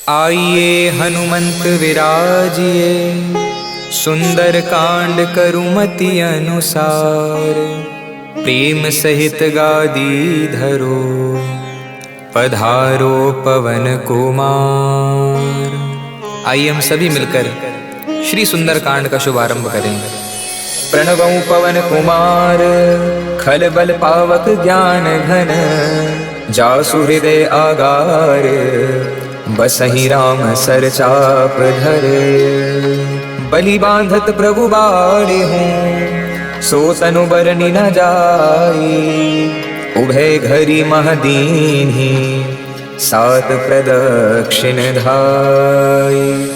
आइए हनुमंत विराजिए, सुंदर कांड करुमति अनुसार। प्रेम सहित गादी धरो, पधारो पवन कुमार। आइए हम सभी मिलकर श्री सुंदर कांड का शुभारंभ करेंगे। प्रणवं पवन कुमार, खल बल पावक ज्ञान घन। जासु हृदय आगार, बसहि राम सर चाप धर। बलि बांधत प्रभु बाड़े हूँ, सो तनु बरनि न जाई। उभय घरी महदीन्हि, सात प्रदक्षिण धाई।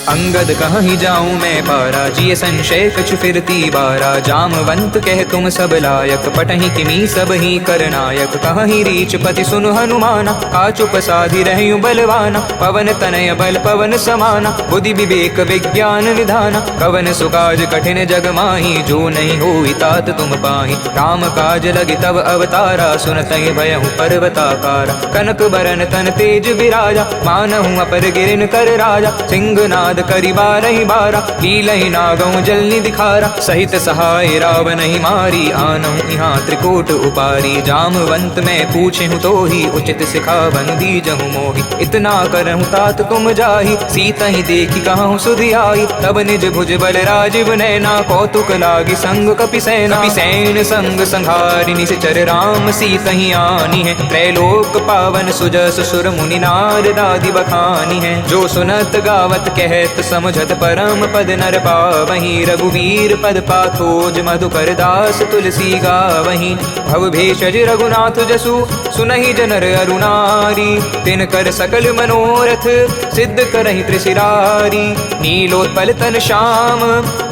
अंगद कहीं जाऊं मैं पारा, जिय संशय कछु फिरती बारा। जामवंत कह तुम सब लायक, पटहि किमी सब ही करनायक। कहीं रीच पति सुन हनुमाना, काचुप साधि रहयु बलवाना। पवन तनय बल पवन समाना, बुद्धि विवेक विज्ञान निधाना। कवन सुकाज कठिन जग माही, जो नहीं होई तात तुम पाही। राम काज लगे तब अवतारा, सुनतहि भयहु पर्वताकारा। कनक बरन तन तेज विराजा, मानहु अपर गिरिन कर राजा। सिंहनाद करि बारहि बारा, लीलहि नागौ जलनि दिखारा। सहित सहाय रावणहि मारी, आनहु यहाँ त्रिकोट उपारी। जामवंत मैं पूछहु तो ही, उचित सिखावन दीजहु मोहि। इतना करहु तात तुम जाहि, सीतहि देखि कहूँ सुधि आई। तब निज भुज बल राजीव नैना, कौतुक लागी संग कपिसेना। कपिसेन संग संहारि निश्चर, राम सीतहि आनी है। त्रैलोक पावन सुजस सुर मुनि नारद आदि बखानी है। जो सुनत गावत कह समझत परम पद नर पावहीं। रघुवीर पद पाथोज मधुकर दास तुलसी गावहीं। भव भेषज रघुनाथ जसु, सुनहि जनर अरुणारी। तिनकर सकल मनोरथ, सिद्ध करहि त्रिशिरारी। नीलोत्पल तन श्याम,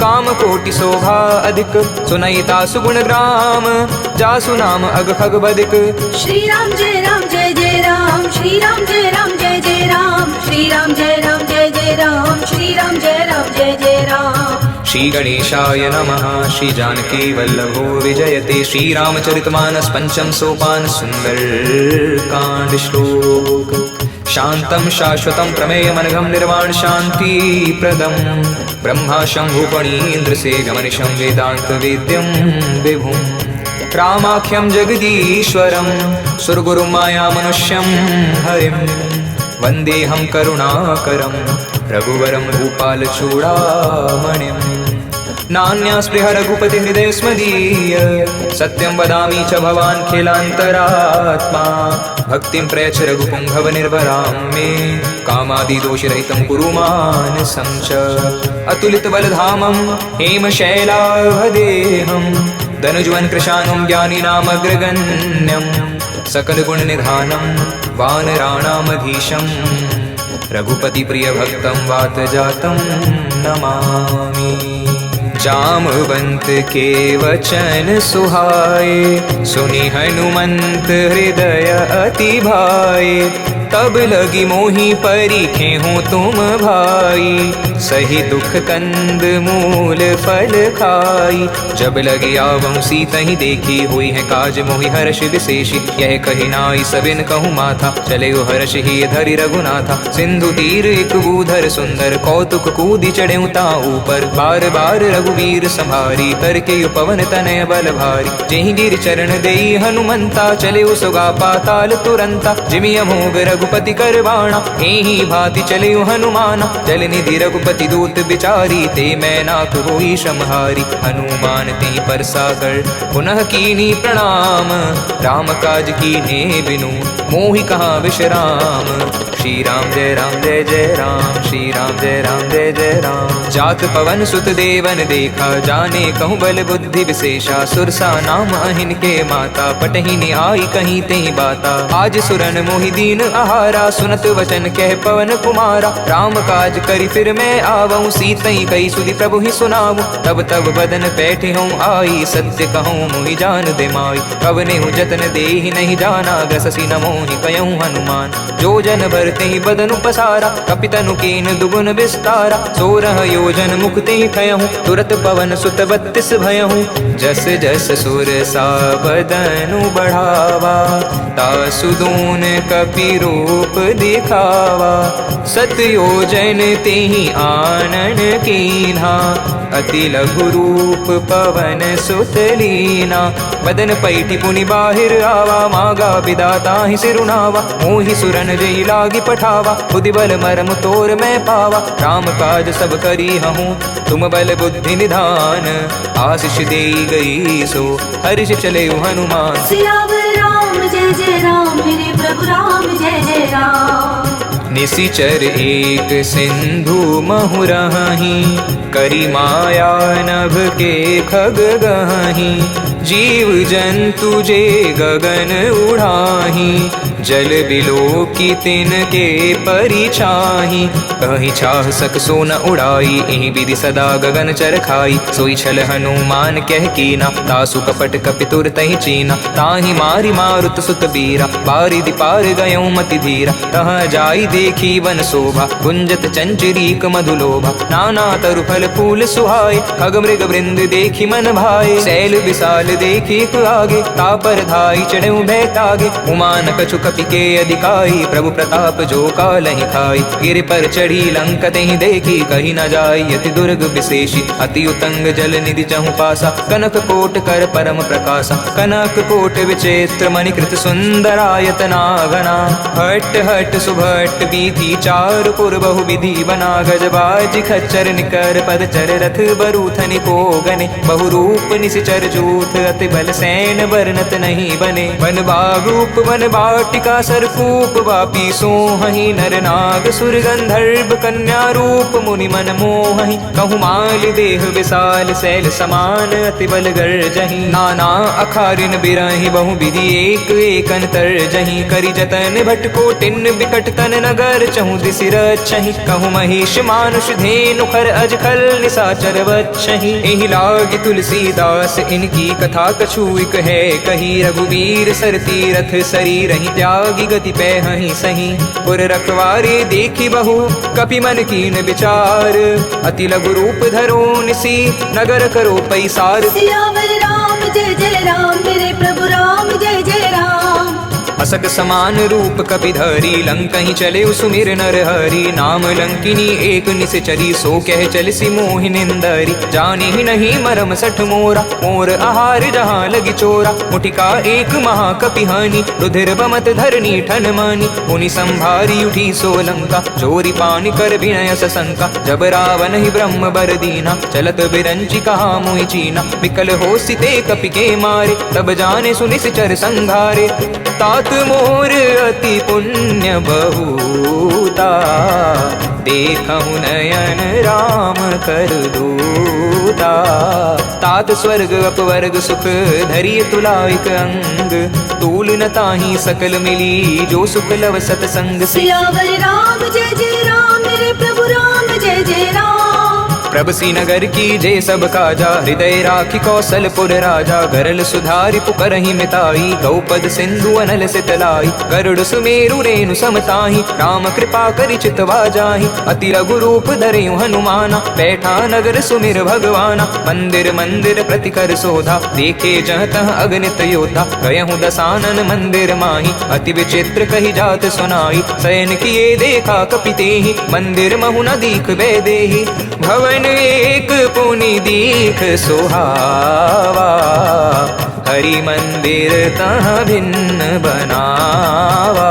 काम कोटि शोभा अधिक। सुनहि तासु गुण ग्राम, जासु नाम अग खग बदिक। श्री राम जय राम, श्री राम जय राम जय राम। श्री राम जय राम जय राम, श्री राम जय राम। श्री गणेशाय नमः। श्री जानकी वल्लभो विजयते। श्री रामचरितमानस पंचम सोपान, सुंदर कांड श्लोक। शांतं शाश्वतं प्रमेयमनघं निर्वाण शांति प्रदं। ब्रह्मा शंभु फणीन्द्र सेव्यमनिशं वेदांत वेद्यं विभुं। रामाख्यं जगदीश्वरं, सुरगुरुं माया मनुष्यं हरिं। वन्देऽहं करुणाकरं, रघुवरं भूपाल चूडामणिं। नान्यास्पृह रघुपति हृदय स्मदीय, सत्यं वदामि च भवान् खिलान्तरात्मा। भक्तिं प्रयच्छ रघुपुङ्गव निर्भरां मे, कामादिदोषरहितं कुरु मानसं च। अतुलित बलधामं हेमशैलाभदेहं, धनुज्वन् कृशानं ज्ञानिनामग्रगण्यं। सकल गुण निधानं वानराणामधीशं, रघुपति प्रिय भक्तं वात जातं नमामि। जामवंत के वचन सुहाए, सुनि हनुमंत हृदय अति भाए। तब लगी मोहि परिखे हूँ तुम भाई, सही दुख कंद मूल फल खाई। जब लगे आवं सीतहि देखी, हुई है काज मोहि हर्ष विशेषी। यह कही नाई सबिन कहूँ माथा, चले हर्ष ही धरि रघुनाथा। सिंधु तीर एक बूधर सुंदर, कौतुक कूदि चढ़े ता ऊपर। बार बार रघुवीर संभारी, करके पवन तनय बल भारी। जेहि गिर चरण देई हनुमंता, चले सुगा पाताल तुरंता। जिमि अमोघ रघुपति करवाणा, एहि भांति चले हनुमाना। जल निधि रघुपति दूत बिचारी, ते मैं नाथ होई श्रमहारी। हनुमान ते पर साकर, पुनः कीनी प्रणाम। राम काज कीन्हे बिनु, मोहि कहाँ विश्राम। श्री राम जय राम, श्री राम जय राम। जात पवन सुत देवन देखा, जाने कहूँ बल बुद्धि विशेषा। सुरसा नाम अहिन के माता, पटहिनि आई कहीं ते बाता। आज सुरन मोहि दीन आहारा, सुनत वचन कह पवन कुमारा। राम काज करि फिर मैं आवऊं, सीतहि कही सुधि प्रभु ही सुनाऊं। तब तब बदन पैठे हूँ आई, सत्य कहूँ मोहि जान दे माई। कवने हूँ जतन देहि नहीं जाना, ग्रससी न मोहि कयऊं हनुमान। जो जन भरते ही बदनु पसारा, कपितनु कीन दुगुन विस्तारा। 16 योजन मुक्ति खयहूँ, तुरत पवन सुत 32 भयहूँ। जस जस सुर सा बदनु बढ़ावा, तासु दून कपि रूप दिखावा। सतयोजन तेहि आनन कीन्हा, अति लघु रूप पवन सुत लीना। बदन पैठी पुनि बाहिर आवा, मागा विदाता ही सिरुनावा। मोहि सुरन जई लागी पठावा, बुद्धि बल मरम तोर मैं पावा। राम काज सब करी हूँ, तुम बल बुद्धि निधान। आशीष दे गई सो हर्ष चले हनुमान। सियावर राम जय जय राम, मेरे प्रभु राम जय जय राम। निशिचर एक सिंधु महु रही, करी माया नभ के खग गही। जीव जंतु जे गगन उड़ाही, जल बिलो की तिन के परिछाही। कहीं चाह सक सो न उड़ाई, एहि विधि सदा गगन चर खाई। सोई छल हनुमान कह कीना, तासु कपट कपितुर तहि चीना। ताहि मारी मारुत सुत बीरा, बारिधि पार गयो मति धीरा। तहाँ जाई देखी वन शोभा, गुंजत चंचरीक मधुलोभा। नाना तरु फल फूल सुहाए, खग मृग वृंद देखी मन भाए। शैल विशाल देखी आगे, तापर धाई चढ़ऊ भय तागे। उमान कछु कपि के अधिकाई, प्रभु प्रताप जो कालहि खाई। गिर पर चढ़ी लंक तहि देखी, कही न जाई यति दुर्ग विशेषी। अति उतंग जल निधि चहु पासा, कनक कोट कर परम प्रकाशा। कनक कोट विचित्र मणिकृत सुंदरायतना घना। हट हट सुभट बीथी चारु पुर बहु विधि बना। गजबाज खच्चर निकर पदचर रथ बरूथनि को गने। बहु रूप निशिचर जूथ, अति बल सैन वर्णत नहीं बने। वन बागरूप वन बाटिका सरकूप, वापी सोहहि नर नाग सुर गंधर्व कन्या रूप। मुनि मन मोहहि कहु माल देह विशाल, शैल समान अति बल गर्जहि। नाना अखारिन बिरहि बहु विधि एक एक अंतर जहि। करि जतन भटको टिन बिकट तन नगर, चहु दिसि रक्षहि। कहु महिष मानुष धेनु खर अज खल निशाचर वक्षहि। एहि लागी तुलसीदास इनकी कथा कछु एक है कही। रघुवीर सर तीरथ शरीर ही, त्यागी गति पैहि सही। पुर रखवारे देखी बहु कपि मन कीन विचार। अति लघु रूप धरो निसी, नगर करो पैसार। सियावर राम जय जय राम, मेरे प्रभु राम जय जय राम। असक समान रूप कपि धरी, लंकहि चले सुमिर नर हरि। नाम लंकिनी एक निशचरी, सो कह चलसी मोहि निंदरी। जाने ही नहीं मरम सठ मोरा, मोर आहार जहाँ लगी चोरा। मुठिका एक महाकपि हानि, रुधिर बमत धरनी ठन मानी। पुनि संभारी उठी सो लंका, चोरी पानी कर विनय सशंका। जब रावण ही ब्रह्म बर दीना, चलत बिरंची कहा मोहि चीना। विकल हो सिते कपि के मारे, तब जाने सुनिश्चर संघारे। तात मोर अति पुण्य बहुता, देखहु नयन राम कर दूता। तात स्वर्ग अपवर्ग सुख, धरिय तुलाइक अंग। तूल न ताहि सकल मिली, जो सुख लव सतसंग। सियावर राम जय जय राम, मेरे प्रभु राम जय जय राम। प्रभ नगर की जय सब काजा, हृदय राखी कौशलपुर राजा। गरल सुधारि पुकरहि मिताई, गौपद सिंधु अनल से तलाई। गरुड़ सुमेरु रेणु समताहि, राम कृपा करि चितवा जाहि। अति लघु रूप धरयु हनुमाना, बैठा नगर सुमिर भगवाना। मंदिर मंदिर प्रति कर शोधा, देखे जह तह अगणित योद्धा। गयहु दसानन मंदिर माही, अति विचित्र कही जात सुनाई। शयन किए देखा कपि तेहि, मंदिर महु न दीख वे देहि। भवन एक पुनि दीख सुहावा, हरि मंदिर तहाँ भिन्न बनावा।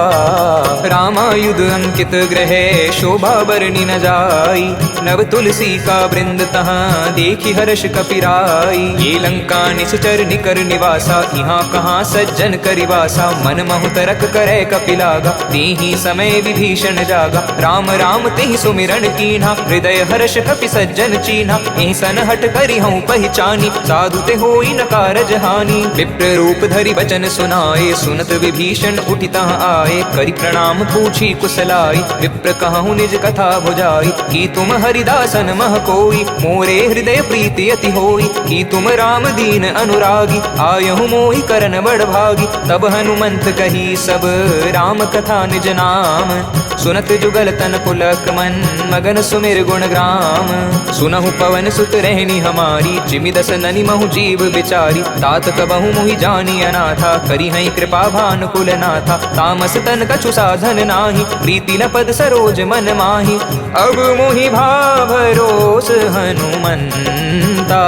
रामायुध अंकित ग्रह, शोभा बरनी न जाई। नव तुलसी का वृंद तहाँ, देखी हर्ष कपिराई। ये लंका निश्चर निकर निवासा, यहाँ कहाँ सज्जन करिवासा। मन महु तरक करे कपिलागा, तेहि समय विभीषण जागा। राम राम तेहि सुमिरन कीन्हा, हृदय हर्ष कपि सज्जन चीन्हा। एहि सन हट करि हूँ पहचानी, साधु ते होई न कारज हानि। विप्र रूप धरि वचन सुनाए, सुनत विभीषण उठि तहाँ आए। करि प्रणाम पूछी कुशलाई, विप्र कहूँ निज कथा बुझाई। कि तुम हरिदासन मह कोई, मोरे हृदय प्रीति अति होई। कि तुम राम दीन अनुरागी, आयहु मोहि करन बड़ भागी। तब हनुमंत कही सब राम कथा निज नाम, सुनत जुगल तन पुलक मन मगन सुमिर गुण ग्राम। सुनहु पवन सुत रहनी हमारी जिमि दस ननि महु जीव बिचारी। तात कबहु मोहि जानी अनाथा करी हई कृपा भानुकुल नाथा। तामस तन कछु साधन नाही प्रीति न पद सरोज मन माही। अब मोहि भाभरोस हनुमंता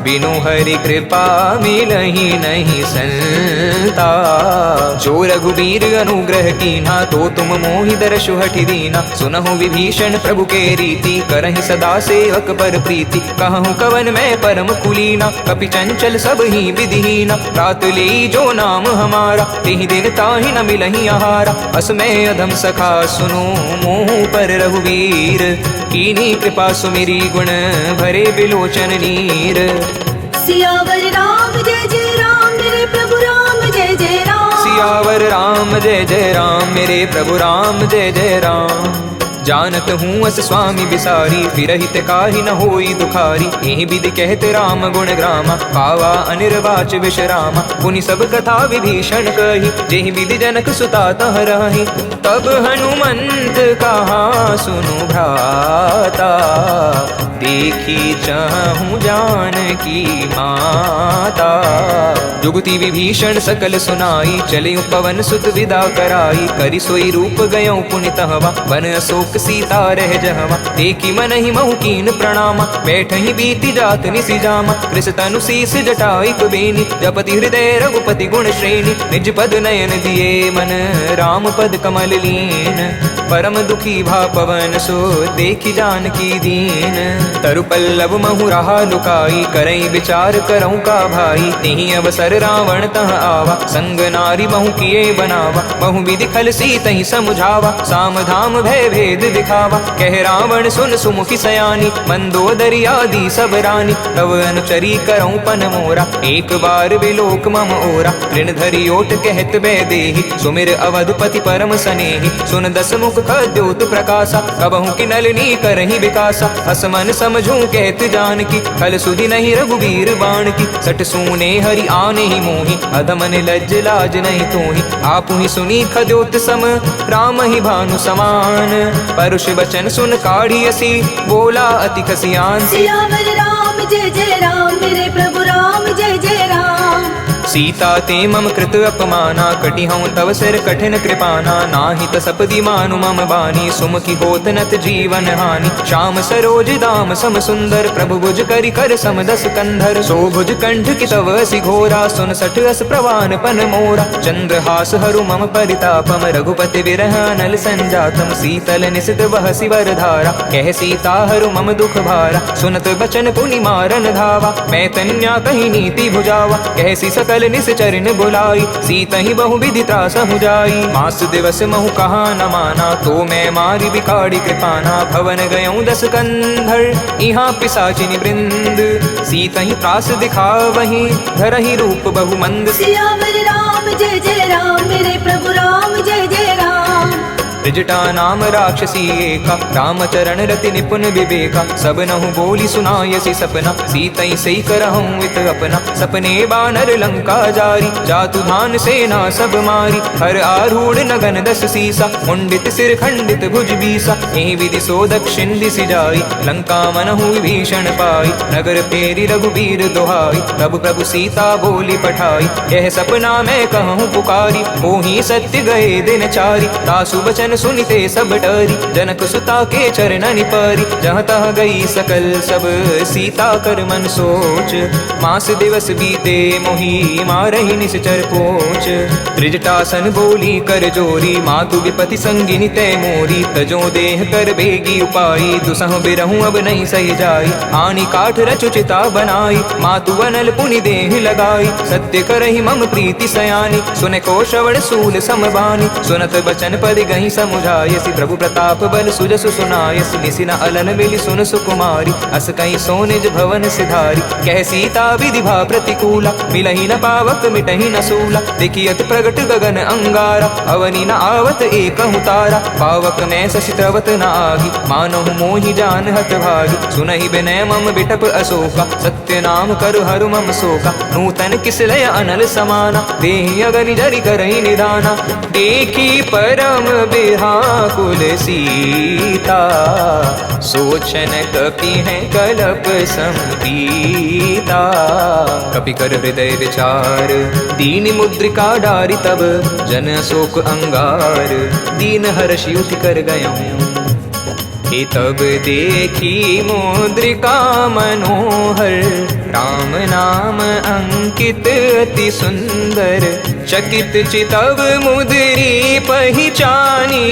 बिनु हरि कृपा मिलहि नहीं संता। जो रघुबीर अनुग्रह कीन्हा तो तुम मोहि दर्शु हठि दीना। सुनहु विभीषण प्रभु के रीति करहि सदा सेवक पर प्रीति। कहूँ कवन मैं परम कुलीना कपि चंचल सब ही विधिहीना। रात ले जो नाम हमारा तेहि दिन ताहि न मिलहि आहारा। अस मैं अधम सखा सुनो मोह पर रघुवीर। कीन्ही कृपा सुमिरी गुण भरे बिलोचन नीर। सियावर राम जय जय राम मेरे प्रभु राम जय जय राम। सियावर राम जय जय राम मेरे प्रभु राम जय जय राम। जानत हूँ अस स्वामी बिसारी फिरहित काहि न होई दुखारी। एहि विधि कहते राम गुण ग्रामा पावा अनिर्वाच विश्रामा। पुनि सब कथा विभीषण कही जेहि विधि जनक सुता तह रही। तब हनुमंत कहा सुनु भ्राता देखी चाहूं जानकी माता। जुगति विभीषण सकल सुनाई चले पवन सुत विदा कराई। करि सोई रूप गयो पुनि तहवा वन अशोक सीता रह जहवा। देखी मन ही महु कीन प्रणामा बैठहि बीती जात निसि जामा। कृष तनु शीस जटाई कुबेनी जपति हृदय रघुपति गुण श्रेणी। निज पद नयन दिए मन राम पद कमल लीन। परम दुखी भा पवन सो देखी जानकी दीन। तरु पल्लव महु रहा लुकाई करई विचार करऊँ का भाई। तेहि अवसर रावण तह आवा संग नारी महु किए बनावा। महु विधि खल सीतहि समुझावा साम धाम भय भेद दिखावा। कह रावण सुन सुमुखी सयानी मंदोदरी आदि सब रानी। तव अनुचरी करऊँ पन मोरा एक बार बिलोक मम ओरा। ऋण धरि ओट कहत बै देहि सुमिर अवधपति परम सनेहि। सुन दस मुख खद्योत प्रकाशा कबहु कि नलिनी करहि विकासा। हस मन समझूं कहत जानकी खल सुधि नहीं रघुबीर बाण की। सट सूने हरि आने ही मोहि अधमन लज्ज लाज नहीं तोहि। आपु ही सुनी खद्योत सम राम ही भानु समान। परुष बचन सुन काढ़ियसी बोला अति खसियान। सियावर राम जय जय राम मेरे प्रभु राम जय जय राम। सीता ते मम कृत अपमाना कटिहऊँ तव सिर कठिन कृपाना। नाही तसपदि मानु मम बानी सुमुखी होत नत जीवन हानि। श्याम सरोज दाम सम सुंदर प्रभु भुज करि कर सम दस कंधर। सो भुज कंठ की तव असि घोरा सुन सठ अस प्रवान पन मोरा। चंद्रहास हरु मम परितापम रघुपति विरह अनल संजातम। शीतल निसित बहसि वर धारा कह सीता हरु मम दुख भारा। सुनत बचन पुनि मारन धावा मैं तन्या कही नीति भुजावा। कहसी सकल निस चरण बुलाई सीतहि बहु विधि त्रास हो जाई। मास दिवस महु कहा न माना तो मैं मारी बिकाड़ी कृपाना। भवन गयऊँ दस कंधर यहाँ पिशाचिनी वृंद। सीतहि त्रास दिखावहि धरहि रूप बहु मंद। सियावर राम जय जय राम मेरे प्रभु राम जय जय राम। त्रिजटा नाम राक्षसी एका राम चरण रति निपुण विवेका। सब नहु बोली सुनायसी सपना सीतई सही करहूँ इत अपना। सपने बानर लंका जारी जातु धान सेना सब मारी। हर आरूढ़ नगन दस सीसा मुंडित सिर खंडित भुज बीसा। एहि विधि सो दक्षिण दिशि जाई लंका मनहु विभीषण पाई। नगर फेरी रघुबीर दोहाई तब प्रभु सीता बोली पठाई। यह सपना मैं कहूँ पुकारी होही सत्य गए दिन चारी। तासु बचन सुनिते सब डरी जनक सुता के चरणनि परी। जहाँ तहाँ गई सकल सब सीता कर मन सोच। मास दिवस बीते मोही मारहि निश्चर पोच। त्रिजटासन बोली कर जोरी मातु विपति संगिनी तय मोरी। तजो देह कर बेगी उपाई दुसह बिरहूँ अब नहीं सही जाई। हानि काठ रचुचिता बनाई मातु अनल पुनि देह लगाई। सत्य करहि मम प्रीति सयानी सुन को श्रवण सूल समबानी। सुनत बचन पद गई समुझायसि प्रभु प्रताप बल सुजसु सुनायसि। निसि न अलन मिलि सुन सुकुमारी अस कहीं सो निज भवन सिधारी। कह सीता विधि भा प्रतिकूला मिलहि न पावक मिटहि न सूला। देखियत प्रगट गगन अंगारा अवनि न आवत एकहु तारा। पावक मैं शशि त्रवत न आगी मानहु मोहि जान हत भागी। सुनहि विनय मम बिटप अशोका सत्य नाम करु हरु मम शोका। नूतन किसलय अनल समाना देहि अगनि जरि करहि निदाना। देखी परम व्याकुल सीता, सोचन कपि हैं कलप संपीता। कपि कर हृदय विचार, दीन मुद्रिका डारि तब, जन अशोक अंगार, दीन हर्ष उठि कर गयहूँ। हे तब देखी मुद्रिका मनोहर, राम नाम अंकित अति सुंदर। चकित चितव मुद्री पहिचानी,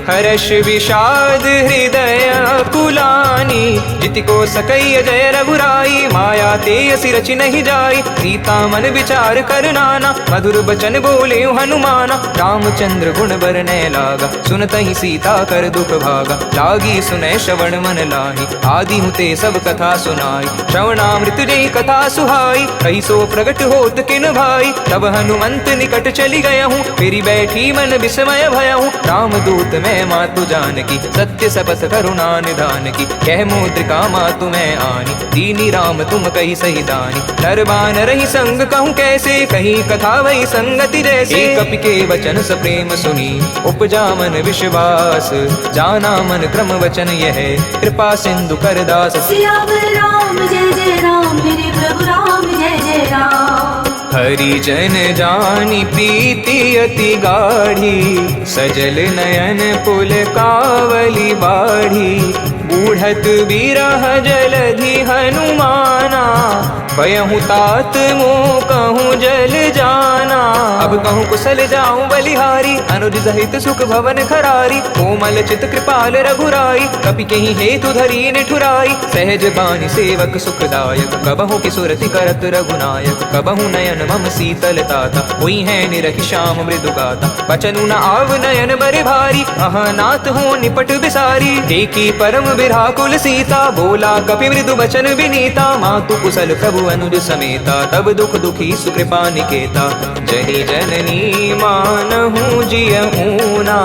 हर्ष विषाद हृदय कुलानी। जिति को सकई जय रघुराई, माया ते असि रचि नहीं जाई। सीता मन विचार कर नाना, मधुर बचन बोले हनुमाना। रामचंद्र गुण बरनय लागा, सुनतहि सीता कर दुख भागा। लागी सुनय श्रवण मन लाही, आदि हुते सब कथा सुनाई। श्रवणामृत जय कथा सुहाई, कही सो प्रगट होत किन भाई। तब हनुमंत निकट चली गया हूँ, फिरी बैठी मन विस्मय भया हूँ। राम दूत मैं मातु जानकी, सत्य सपथ करुणा निधान की। कह मुद्रिका मातु मैं आनी, दीनी राम तुम कही सही दानी। नरबान रही संग कहूँ कैसे, कही कथा वही संगति जैसे। कपि के वचन स प्रेम सुनी, उपजा मन विश्वास। जाना मन क्रम वचन यह, कृपा सिंधु कर दास। सियावर राम जय जय राम, मेरे प्रभु राम जय जय राम। हरिजन जानी प्रीति अति गाढ़ी, सजल नयन पुल कावली बाढ़ी। बूढ़त बिरह जलधि हनुमाना, भयहु तात मोह कहूँ जल जाना। अब कहूँ कुशल जाऊँ बलिहारी, अनुज सहित सुख भवन खरारी। कोमल चित कृपाल रघुराई, कपि केहि हेतु धरी निठुराई। सहज बानी सेवक सुखदायक, कबहु की सुरति करत रघुनायक। कबहु नयन मम शीतलताता, हुई है निरखि श्याम मृदु गाता। बचनु न आव नयन बरे भारी, अहनाथ हो निपट बिसारी। देखी परम विराकुल सीता, बोला कपि मृदु बचन विनीता। मातु कुशल प्रभु अनुज समेता, तब दुख दुखी सुकृपा निकेता। जनि जननी मानहु जियहूँ ना,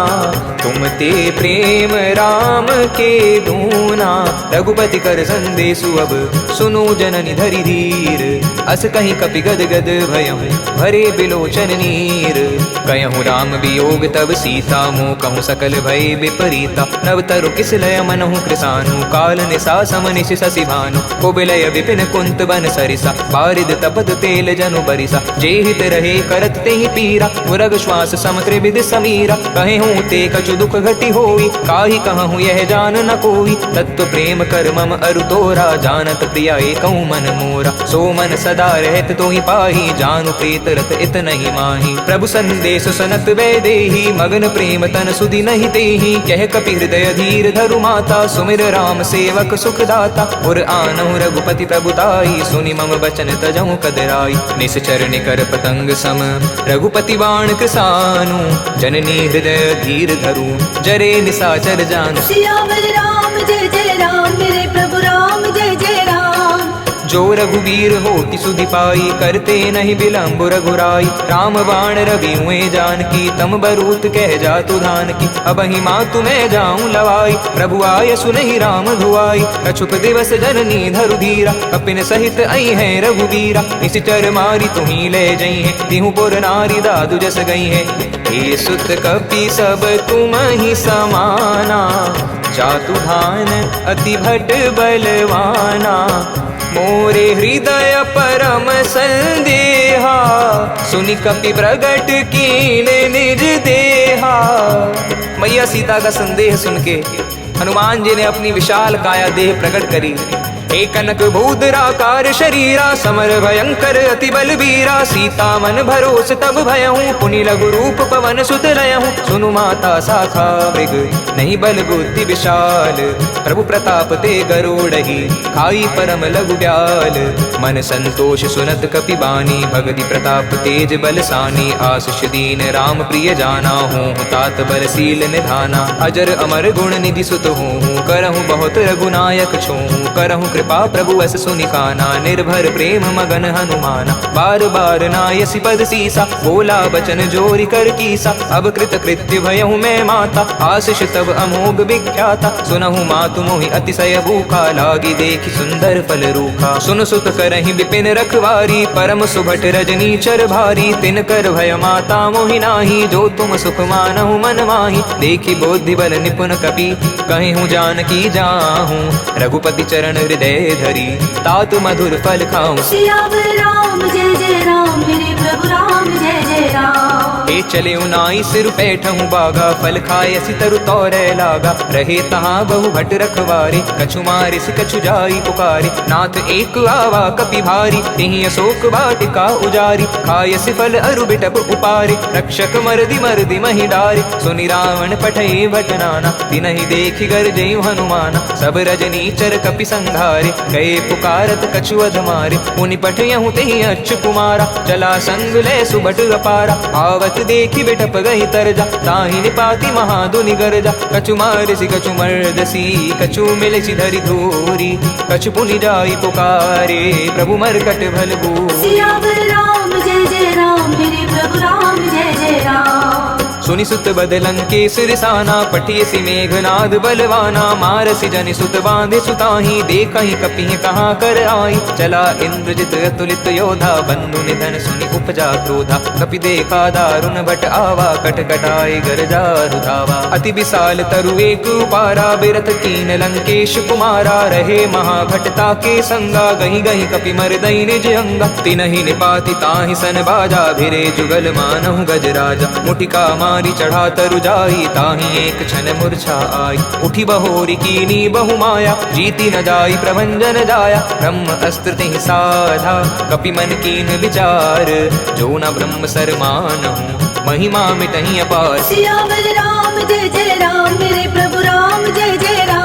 तुम ते प्रेम राम के दूना। रघुपति कर संदेशु अब, सुनो जननी धरि धीर। अस कहीं कपि गद गद भयहूँ, भरे बिलोचन नीर। कहूँ राम वियोग तब सीता, मोह कहूँ सकल भय विपरीता। नव तरु किस लय मनहु कृसानु, काल निशा समनिश शशि भानु। कुबिलय विपिन कुंत बन सरिसा, बारिद तपत तेल जनु बरिसा। जे हित रहे करत तेहि पीरा, मुरग श्वास समत्रिविद समीरा। कहे हूँ ते कछु दुख घटी होई, काहि कहूँ यह जान न कोई। तत्व प्रेम कर मम अरु तोरा, जानत प्रिया एकहु मन मोरा। सो मन सदा रहत तोहि पाही, जानु प्रीत रत इत नहीं माही। प्रभु संदेश सनत वैदेही, मगन प्रेम तन सुधि नहीं तेहि। कह कपि हृदय धीर धरु माता, सुमिर राम सेवक सुखदाता। उर आनहु रघुपति प्रभुताई, सुनि मम बचन तजहु कदराई। निश्चर निकर पतंग सम, रघुपति बाण कृसानु। जननी हृदय धीर धरु, जरे निशाचर जानु। सियावर राम जय जय राम, मेरे प्रभु राम जय जय राम। जो रघुवीर होति सुधि पाई, करते नहीं विलंब रघुराई। राम बाण रवि हुए जानकी, तम बरूत कह जातु धान की। अब ही मातु मैं जाऊं लवाई, प्रभु आय सुनहि राम धुआई। कछुक दिवस जननी धरु धीरा, कपिन सहित आई है रघुवीरा। निश्चर मारी तुम्ही ले जई है, तिहु पुर नारी दादु जस गई है। हे सुत कपि सब तुम ही समाना, जातु धान अति भट बलवाना। मोरे हृदय परम संदेहा, सुनि कपि प्रगट कीन निज देहा। मैया सीता का संदेह सुन के हनुमान जी ने अपनी विशाल काया देह प्रकट करी। एक कनक भूधराकार शरीरा, समर भयंकर अति बलबीरा। सीता मन भरोस तब भयहूँ, पुनि लघु रूप पवन सुत लयहूँ। सुनु माता शाखा मृग, नहीं बल बुद्धि विशाल। प्रभु प्रताप ते गरुड़हि, खाई परम लघु ब्याल। मन संतोष सुनत कपि बानी, भगति प्रताप तेज बलसानी। आशीष दीन राम प्रिय जाना, हूँ तात बलशील निधाना। अजर अमर गुण निधि सुत हूँ, करहूँ बहुत रघुनायक छूँ। करहूँ कृपा प्रभु अस सुनि काना, निर्भर प्रेम मगन हनुमाना। बार बार नायसी पद सीसा, बोला बचन जोरी कर कीसा। अब कृत कृत्य भयहु मैं माता, आशीष तब अमोघ विख्याता। सुनहु मातु मोहि अतिशय भूखा, लागी देखि सुंदर फल रूखा। सुन सुत करहि विपिन रखवारी, परम सुभट रजनी चर भारी। तिन कर भय माता मोहि नाही, जो तुम सुख मानहु मन माही। देखि बुद्धि बल निपुण कपि, कहिहु जानकी जाहूँ। रघुपति चरण हृदय धरी, तात मधुर फल खाऊं। सियावर राम जय जय राम, मेरे प्रभु राम जय जय राम। ए चले उनाई सिर पैठहु बागा, फल खाए असि तरु तौरे लागा। रहे तहाँ बहु भट रखवारे, कछु मारे सि कछु जाई पुकारे। नाथ एक आवा कपि भारी, तिहि अशोक वाटिका उजारी। खाय सि फल अरु बिटप उपारे, रक्षक मरदि मरदि महि डारे। सुनि रावण पठई भट नाना, तिनहि देखि गरजई हनुमाना। सब रजनी चर कपि संघारे, गए पुकारत कछु अध मारे। मुनि पठयहु तेहि अच्छ कुमारा, चला संग ले सुबट अपारा। आवत देखि बिटप गई तरजा, ताहि निपाति महादुनि गरजा। कछु मारसी कछु मर्दसी, कछु मिलसी धरि धूरी। कछु पुनि जाई पुकारे, प्रभु मरकट भल बूरी। सियावर राम जय जय राम, मेरे प्रभु राम जय जय राम। सुनि सुत बदलन के सिरसाना, पठियसि मेघनाद बलवाना। मारसि जनि सुत बांधे सुताही, देखहि कपिहि कहाँ कर आई। चला इंद्रजित अतुलित योधा, बंधु निधन सुनि उपजा क्रोधा। कपि देखा दारुण भट आवा, कट कटाई गरजा रुधावा। अति विशाल तरु एक उपारा, बिरथ कीन लंकेश कुमारा। रहे महाभटता के संगा, गही गही कपि मरदई निज अंगा। तिनहि निपाति ताहि सन बाजा, भिरे जुगल मानहु गजराजा। मुटिका मारी चढ़ा तरु जाई, ताहि एक क्षण मूर्छा आई। उठी बहोरी कीनी बहु माया, जीती न जाई प्रभंजन जाया। ब्रह्म अस्त्र तिहि साधा, कपि मन कीन विचार। जो न ब्रह्म सर मानहु, महिमा मिटहि अपार। सियावर राम जय जय राम, मेरे प्रभु राम जय जय राम।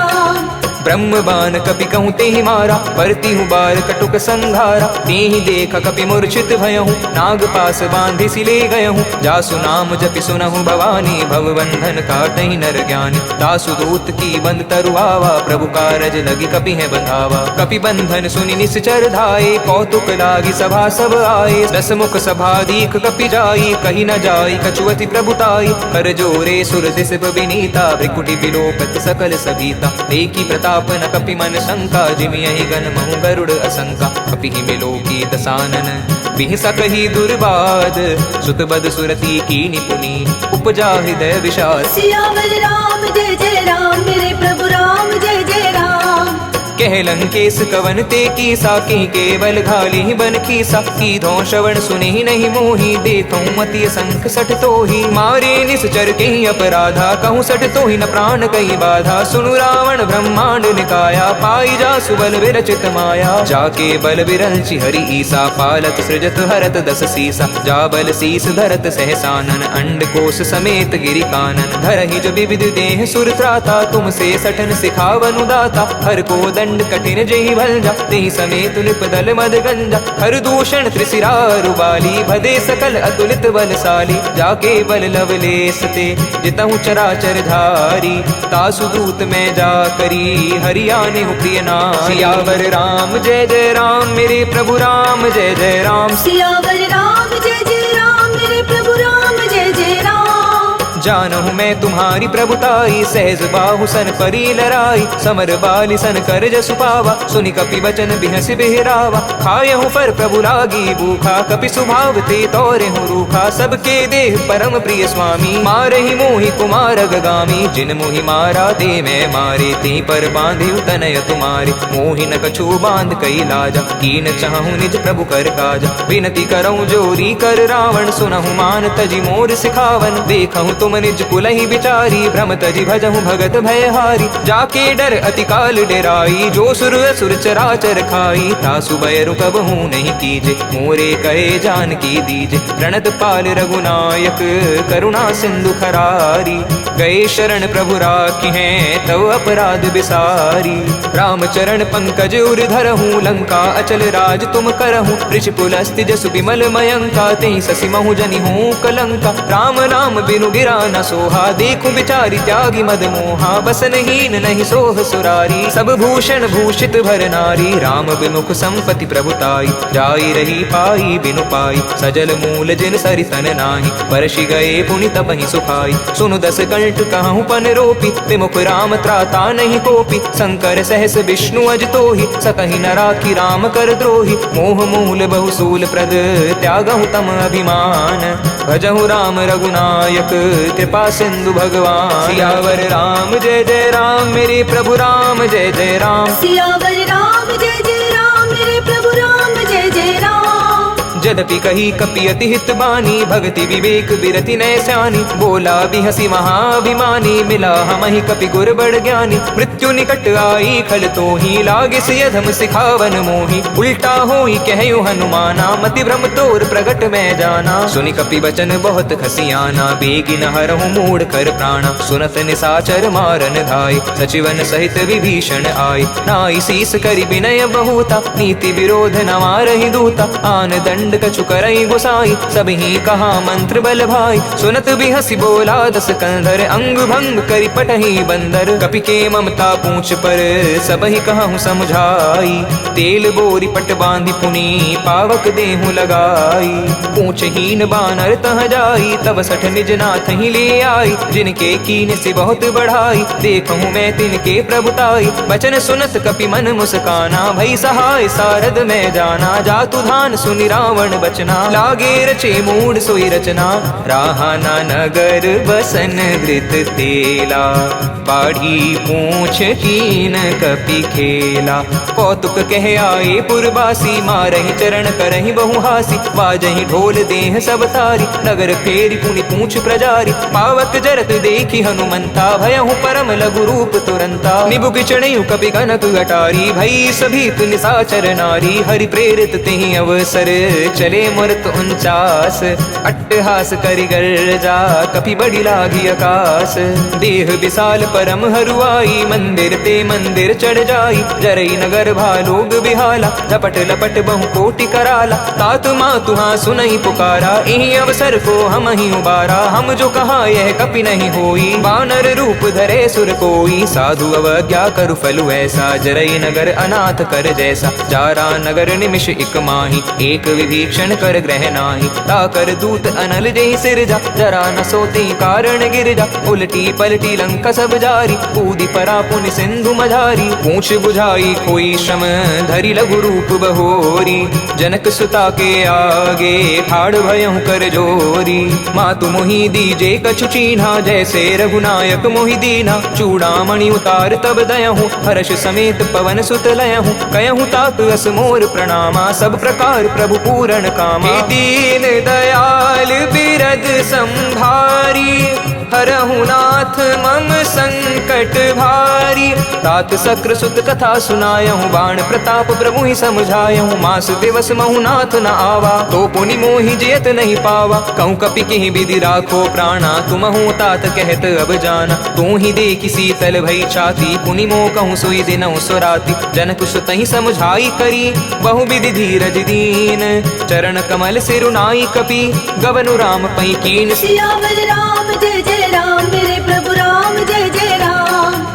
ब्रह्म बाण कपि कहूँ तेहि मारा, परती हूँ बार कटुक संघारा। तेहि देख कपि मूर्छित भयहूँ, नाग पास बांधि सि ले गयहूँ। जासु नाम जपि सुनहु भवानी, भव बंधन काटहि नर ज्ञानी। दासु दूत की बंद तरु आवा, प्रभु कारज लगी कपि है बंधावा। कपि बंधन सुनि निश्चर धाये, कौतुक लागी सभा सब आए। दस मुख सभा दीख कपि जाई, कही न जाई कछुअति प्रभुताई। कर जोरे सुर दिस विनीता, भृकुटि विलोकत सकल सभीता। देखी प्रताप न कपि मन शंका, जिमियहि गण महु गरुड़ असंका। कपि मिलो की दसानन, बिहि सकहि दुर्बाद। सुत बद सुरति की निपुनी, उपजा हृदय विषाद। सियावर राम जय जय राम, मेरे प्रभु राम जय जय राम। कह लंकेश कवन ते कीसा, की केवल घाली बन खीसा। कीधो श्रवण सुनि नहीं मोही, देखूं मति संख सठ तोही। मारे निश्चर के अपराधा, कहूँ सठ तोही न प्राण कही बाधा। सुनु रावण ब्रह्मांड निकाया, पाई जा सुबल विरचित माया। जाके बल विरंचि हरि ईसा, पालत सृजत हरत दस सीसा। जा बल शीस धरत सहसानन, अंड कोश समेत गिरि कानन। धरहि जो विविध देह सुर त्राता, तुमसे सठन सिखावनु दाता। हर को दंड कठिन जेहि भंजा, तेहि समेत निपदल मद गंजा। हर दूषण त्रिशिरारु बाली, भदे सकल अतुलित बलशाली। जाके बल लवलेस ते, जितहु चराचर धारी। तासु दूत मैं जा करी, हरियाने हूँ प्रिय नाम। सियावर राम जय जय राम, मेरे प्रभु राम जय जय राम। सियावर राम जय जय राम, मेरे प्रभु राम जय जय राम। जानहु मैं तुम्हारी प्रभुताई, सहज बाहु सन परी लराई। समर बाली सन कर जसु पावा, सुनि कपि वचन बिहसि बिहरावा। खायहु पर प्रभु लागी भूखा, कपि स्वभाव ते तौरे हूँ रूखा। सबके देह परम प्रिय स्वामी, मारहि मोहि कुमार गगामी। जिन मोहि मारा ते मैं मारे, ते पर बांधे तनय तुम्हारे। मोहि न कछु बांध कई लाजा, कीन चाहूँ निज प्रभु कर काजा। विनती करऊँ जोरी कर रावण, सुनहु मान तजि मोर सिखावन। देखहु तुम निज कुलहि बिचारी, भ्रम तजि भजहु भगत भयहारी। जाके डर अति काल डेराई, जो सुर असुर चराचर खाई। तासु बैरु कबहु नहीं कीजे, मोरे कहे जानकी दीजे। प्रणत पाल रघुनायक, करुणा सिंधु खरारी। गए शरण प्रभु राखी हैं, तव अपराध बिसारी। राम चरण पंकज उर धरहूँ, लंका अचल राज तुम करहूँ। ऋषिकुल अस्ति जसु विमल मयंका, तेहि ससि महु जनि हूँ कलंका। राम नाम बिनु गिरा न सोहा, देखो बिचारी त्यागी मद मोहा, बसनहीन नहीं सोह सुरारी, सब भूषण भूषित भर नारी, राम विमुख संपत्ति प्रभुताई, जाई रही पाई बिनु पाई, सजल मूल जिन सरितन नाही, वर्षि गए पुनि तपहि सुखाई, सुनु दस कंठ कहूँ पन रोपी, विमुख राम त्राता नहीं कोपी, शंकर सहस विष्णु अज तोहि, सकहि न राखी राम कर द्रोही, मोह मूल बहुसूल प्रद त्यागहु तम अभिमान, भजहु राम रघुनायक कृपा सिंधु भगवान। सियावर राम जय जय राम, मेरे प्रभु राम जय जय राम। सियावर राम जय जय राम, मेरे प्रभु राम जय जय राम। जदपि कही कपि अति हित बानी, भक्ति विवेक बिरति नय स्यानी, बोला बिहसी महाभिमानी, मिला हमहि कपि गुर बड़ ज्ञानी, मृत्यु निकट आई खल तोहि, लागे से अधम सिखावन मोहि, उल्टा होई कहयो हनुमाना, मति भ्रम तोर प्रगट में जाना, सुनि कपि बचन बहुत खसियाना, बेगी न हरहु मूढ़ कर प्राणा, सुनत निसाचर मारन धाय, सचिवन सहित विभीषण आय, नाई शीस करि विनय बहुता, नीति विरोध न मारहि दूता, आन दंड कछु करई गोसाई, सबहि कहा मंत्र बल भाई, सुनत बिहसी बोला दस कंधर, अंग भंग करि पटहि बंदर, कपि के ममता पूछ पर सबहि कहूँ समझाई, तेल बोरी पट बांधि पुनि पावक देहु लगाई, पूछहीन बानर तह जाई, तब सठ निज नाथ ही ले आई, जिनके कीन से बहुत बढ़ाई, देखूँ मैं तिनके प्रभुताई, बचन सुनत कपि मन मुस्काना, भई सहाय सारद में जाना, जातु धान सुनि रावण बचना, लागे रचे मूढ़ सोई रचना, राहाना नगर बसन धृत तेला, बाढ़ी पूछ कीन कपि खेला, कौतुक कह आए पुरबासी, मारहि चरण करहि बहुहासी, बाजहि ढोल देह सब तारी, नगर फेरी पुनि पूछ प्रजारी, पावक जरत देखी हनुमंता, भयहु परम लघु रूप तुरंता, निबुक चढ़यु कपि कनक अटारी, भई सभीत निसाचर नारी, हरि प्रेरित तेहि अवसर, चले मूर्त 49, अट्टहास करि गर्जा, कपि बड़ी लागी आकाश, देह विशाल परम हरुआई, मंदिर ते मंदिर चढ़ जाई, जरई नगर भालोग बिहाला, झपट लपट बहु कोटि कराला, तात मातु हाँ सुनई पुकारा, एहि अवसर को हम ही उबारा, हम जो कहा यह कपि नहीं होई, वानर रूप धरे सुर कोई, साधु अवज्ञा करु फलु ऐसा, जरई नगर अनाथ कर जैसा, जारा नगर निमिष इक माही, एक विभीषण कर ग्रह नाही, ताकर दूत अनल जहि सिरजा, जरा न सोती कारण गिरजा, उलटी पलटी लंका सब जारी, कूदी परा पुनि सिंधु मझारी, पूछ बुझाई कोई श्रम धरि लघु रूप बहोरी, जनक सुता के आगे ठाड़ भयहु कर जोरी, मातु मोहि दीजे कछु चीन्हा, जैसे रघुनायक मोहि दीना, चूड़ामणि उतार तब दयहु, हर्ष समेत पवन सुत लयहु, कयहु तात अस मोर प्रणामा, सब प्रकार प्रभु पूरण कामा, दीन दयाल बिरद संभारी, हरहु नाथ मम संकट भारी, तात सक्र सुत कथा सुनायहु, बाण प्रताप प्रभु ही समझायहु, मास दिवस महु नाथ न आवा, तो पुनि मोहि जेत नहीं पावा, कहूँ कपि किहि विधि राखो प्राणा, तुमहु तात कहत अब जाना, तू ही देखि शीतल भई छाती, पुनि मोह कहूँ सोई दिनहु सुराती, जनक सुत ही समझाई करी, बहु विधि धीरज दीन, चरण कमल सिरुनाई कपि, गवनु राम पई कीन। सियावर राम जय जय राम, मेरे प्रभु राम जय जय राम।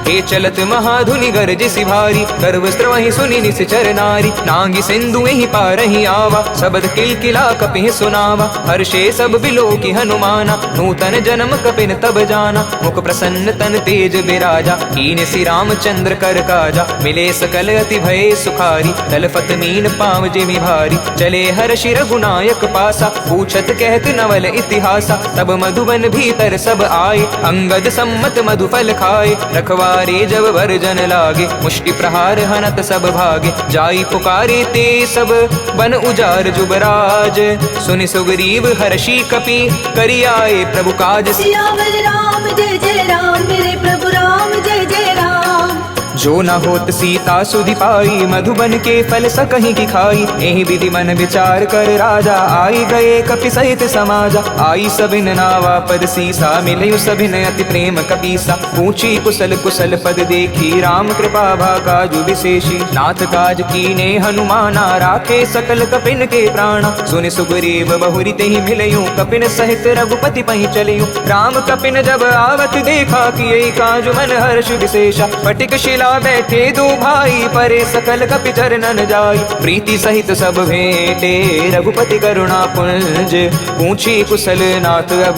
हे चलत महाधुनि गरजिसि भारी, कर वस्त्र वही सुनि निश्चर नारी, नांगी सिंधु ही पारहि आवा, शबद किलकिला कपि सुनावा, हर्षे सब बिलोकि हनुमाना, नूतन जन्म कपिन तब जाना, मुख प्रसन्न तन तेज बिराजा, कीन सि रामचंद्र कर काजा, मिले सकल अति भय सुखारी, तलफत मीन पाँव जिमि भारी, चले हर्षि रघुनायक पासा, पूछत कहत नवल इतिहासा, तब मधुबन भीतर सब आए, अंगद सम्मत मधुफल खाए, रखवारे जब वर्जन लागे, मुष्टि प्रहार हनत सब भागे, जाई पुकारे ते सब बन उजार जुबराज, सुनि सुग्रीव हर्षि कपि करि आए प्रभु काज। सियावर राम जय जय राम, मेरे प्रभु राम जय जय राम। जो न होत सीता सुधि पाई, मधुबन के फल सकहीं की खाई। एहि विधि मन विचार कर राजा, आई गए कपि सहित समाजा। आई सबिन नावा पद सीसा, मिलयु सबिन अति प्रेम कपीसा। पूछी कुशल कुशल पद देखी, राम कृपा भाकाजु विशेषी। नाथ काज कीने हनुमाना, राखे सकल कपिन के प्राणा। सुनि सुग्रीव बहुरी तेहि मिलयूं, कपिन सहित रघुपति पहि चलियूं। राम कपिन जब आवत देखा, किए काज मन हर्ष विशेषा। फटिक शिला बैठे दो भाई, परे सकल कपि चरणन जाई। प्रीति सहित सब भेंटे, रघुपति करुणा पुंज। पूछी कुशल नाथ अब,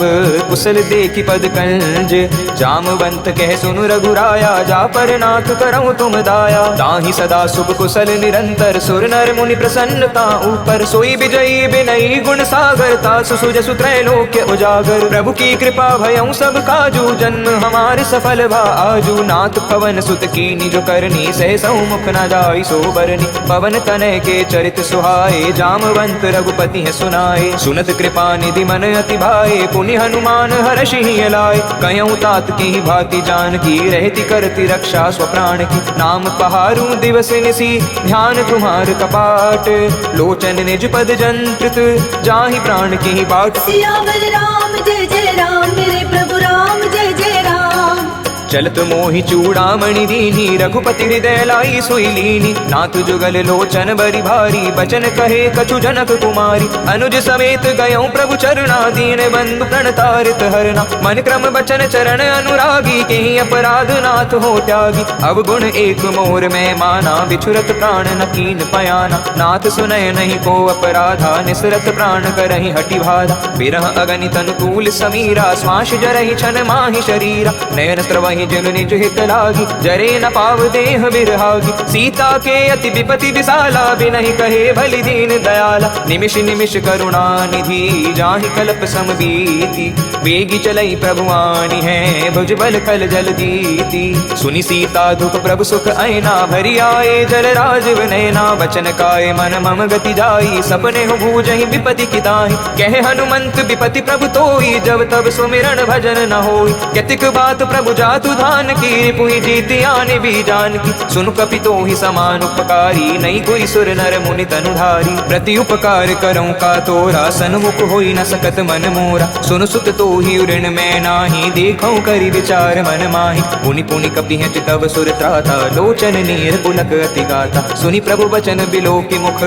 कुशल देखी पद कंज। जामवंत कह सुनु रघुराया, जा पर नाथ करऊं तुम दाया। ताहि सदा शुभ कुशल निरंतर, सुर नर मुनि प्रसन्नता ऊपर। सोई विजयी विनयी गुण सागर, तासु सुजसु त्रैलोक्य उजागर। प्रभु की कृपा भयऊं सब काजू, जन्म हमारे सफल भा आजू। नाथ पवन सुत कीनी जो करनी, सहसौ मुख न जाई सो बरनी। पवन तनय के चरित सुहाए, जामवंत रघुपति है सुनाए। सुनत कृपा निधि मन अति भाए, पुनि हनुमान हर्षि ही लाए। कयऊं तात की भांति जानकी, रहती करती रक्षा स्वप्राण की। नाम पहारू दिवस निसी, ध्यान तुम्हार कपाट। लोचन निज पद जंत्रित, जाहि प्राण की बाट। सियावर राम जय जय राम, मेरे प्रभु राम जय जय राम। चलत मोहि चूड़ामणि दीनी, रघुपति हृदय लाई सोई लीनी। नाथ जुगल लोचन बरि भारी, बचन कहे कछु जनक कुमारी। अनुज समेत गयऊं प्रभु चरणा, दीन बंधु प्रणतारित हरना। मन क्रम बचन चरण अनुरागी, केहि अपराध नाथ हो त्यागी। अब गुण एक मोर में माना, बिछुरत प्राण न कीन पयाना। नाथ सुनय नहीं को अपराधा, निसरत प्राण करहि हटि बाधा। बिरह अगणित अनुकूल समीरा, श्वास जरहि छन माहि शरीरा। नयन स्रवहि जन निज हित लागी, जरे न पाव देह बिरहागी। सीता के अति विपति विशाला, बिनहि कहे भली दीन दयाला। निमिष निमिष करुणा निधि, जाहि कल्प सम बीती। वेगी चलई प्रभुआनी है, भुज बल खल जल दीति। सुनि सीता दुख प्रभु सुख ऐना, भरी आए जल राजीव नैना। बचन काय मन मम गति जाई, सपने हो भूजहि विपति किताहि। कहे हनुमंत विपति प्रभु तोई, जब तब सुमिरन भजन न होई। केतिक बात प्रभु जातु धान की, पुहि जीति आने भी जान की। सुनु कपि तो ही समान उपकारी, नहीं कोई सुर नर मुनि तनुधारी। प्रति उपकार करऊं का तोरा, सन्मुख होई न सकत मन मोरा। सुनु सुत तो ही ऋण मैं नाही, देखऊं करि विचार मन माही। पुनि पुनि कपि हैं चितव सुर त्राता, लोचन नीर पुलक अति गाता। सुनि प्रभु बचन बिलो की मुख,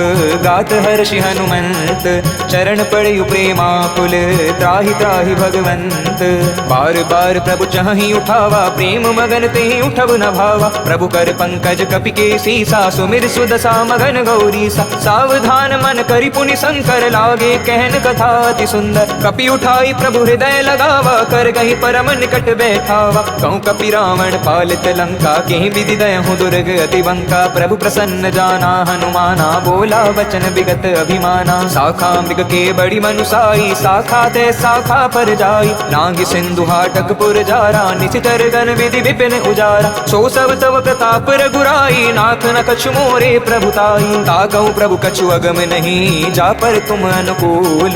गात हर्षि हनुमंत। चरण पड़यु प्रेमाकुल, त्राहि त्राहि भगवंत। बार बार प्रभु चाहि उठावा, प्रेम मगन तेहि उठब न भावा। प्रभु कर पंकज कपि के सीसा, सुमिर सुदशा मगन गौरीसा। सावधान मन करि पुनि शंकर, लागे कहन कथा अति सुंदर। कपि उठाई प्रभु हृदय लगावा, कर गहि परम निकट बैठावा। कहूँ कपि रावण पालित लंका, केहि विधि दयहु दुर्ग अति बंका। प्रभु प्रसन्न जाना हनुमाना, बोला वचन विगत अभिमाना। शाखा मृग के बड़ी मनुसाई, शाखा ते शाखा पर जाई। नाग सिंधु हाटक पुर जारा, निशिचर गण विधि विपिन उजारा। सो सब तव प्रताप रघुराई, नाथ न कछु मोरे प्रभुताई। ताकहु प्रभु कछु अगम नहीं, जा पर तुम अनुकूल।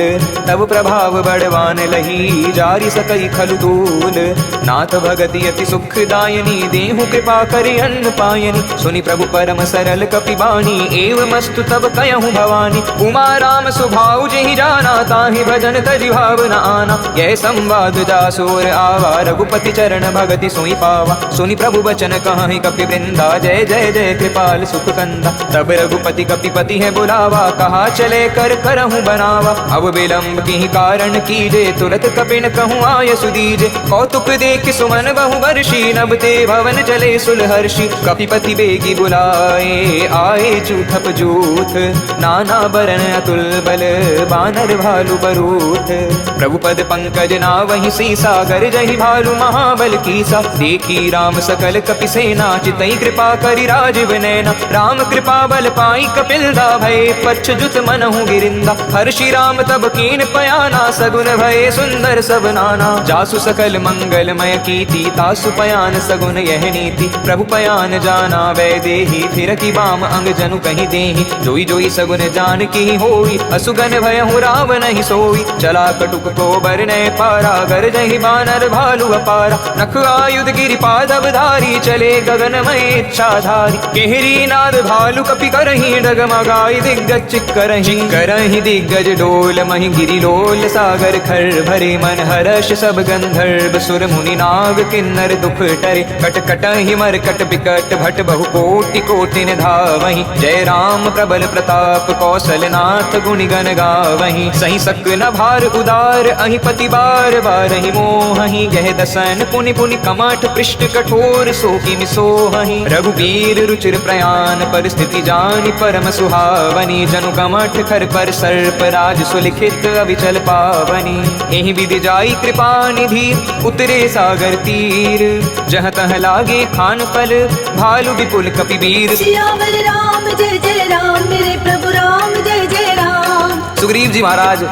तब प्रभाव बड़वान लही, जारी सकई खलु तूल। नाथ भगति अति सुखदायनी, देहु कृपा करि अन्न पायनी। सुनि प्रभु परम सरल कपि बानी, एव मस्तु तब कयहु भवानी। उमा राम सुभाउ जेहि जाना, ताहि भजन तजि भाव न आना। यह संवाद जासोर आवा, रघुपति चरण भगति सोई पावा। सुनि प्रभु बचन कहाहि कपि वृंदा, जय जय जय कृपाल सुख कंदा। तब रघुपति कपिपति है बुलावा, कहा चले कर करहूँ बनावा। अब विलंब की कारण कीजे, तुरत कपिन कहूँ आय सुदीजे। कौतुक देख सुमन बहु वर्षी, नभ ते भवन चले सुलहर्षि। कपिपति बेगी बुलाए, आए जूथप जूथ। नाना बरन अतुल बल, बानर भालु बरूथ। प्रभु पद पंकज नावहि सीसा, गर जहि भालु महाबल कीसा। देखी राम सकल कपि सेना, चितई कृपा करि राजीव नैना। राम कृपा बल पाई कपिलदा, भय पच्छ जुत मनहु गिरिंदा। हर्षि राम तब कीन पयाना, सगुन भय सुंदर सब नाना। जासु सकल मंगलमय कीर्ति, तासु पयान सगुन यह नीति। प्रभु पयान जाना वै देहि, फिर की बाम अंग जनु कहीं देहि। जोई जोई सगुन जान की होई, असुगन भयहु राव नहीं सोई। चला कटुक को बरनय पारा, गर जहि बानर भालु अपारा। नख आय आयुध गिरिपादव धारी, चले गगन में इच्छाधारी। केहरी नाद भालु कपि करही, डगमगाई दिग्गज चिक्करही दिग्गज डोल मही गिरि लोल सागर खर भरे मन हर्ष सब गंधर्व सुर मुनि नाग किन्नर दुख टरे। कट कटहि मरकट बिकट भट बहु कोटि कोटिन धावहि, जय राम प्रबल प्रताप कौशलनाथ गुणि गण गावहि। सही सक न भार उदार अहि पति बार बारहि मोहहि, गह दसन पुनि पुनि कमठ पृष्ठ कठोर सोकि मिसोहहि। रघुबीर रुचिर प्रयाण परिस्थिति जानि परम सुहावनी, जनु कमठ खर पर सर्प राज सुलिखित अविचल पावनी। एहि विधि जाई कृपा निधि उतरे सागर तीर, जहाँ तहाँ लागे खान फल भालु विपुल कपिवीर। सियावर राम जय जय राम, मेरे प्रभु राम जय जय राम। सुग्रीव जी महाराज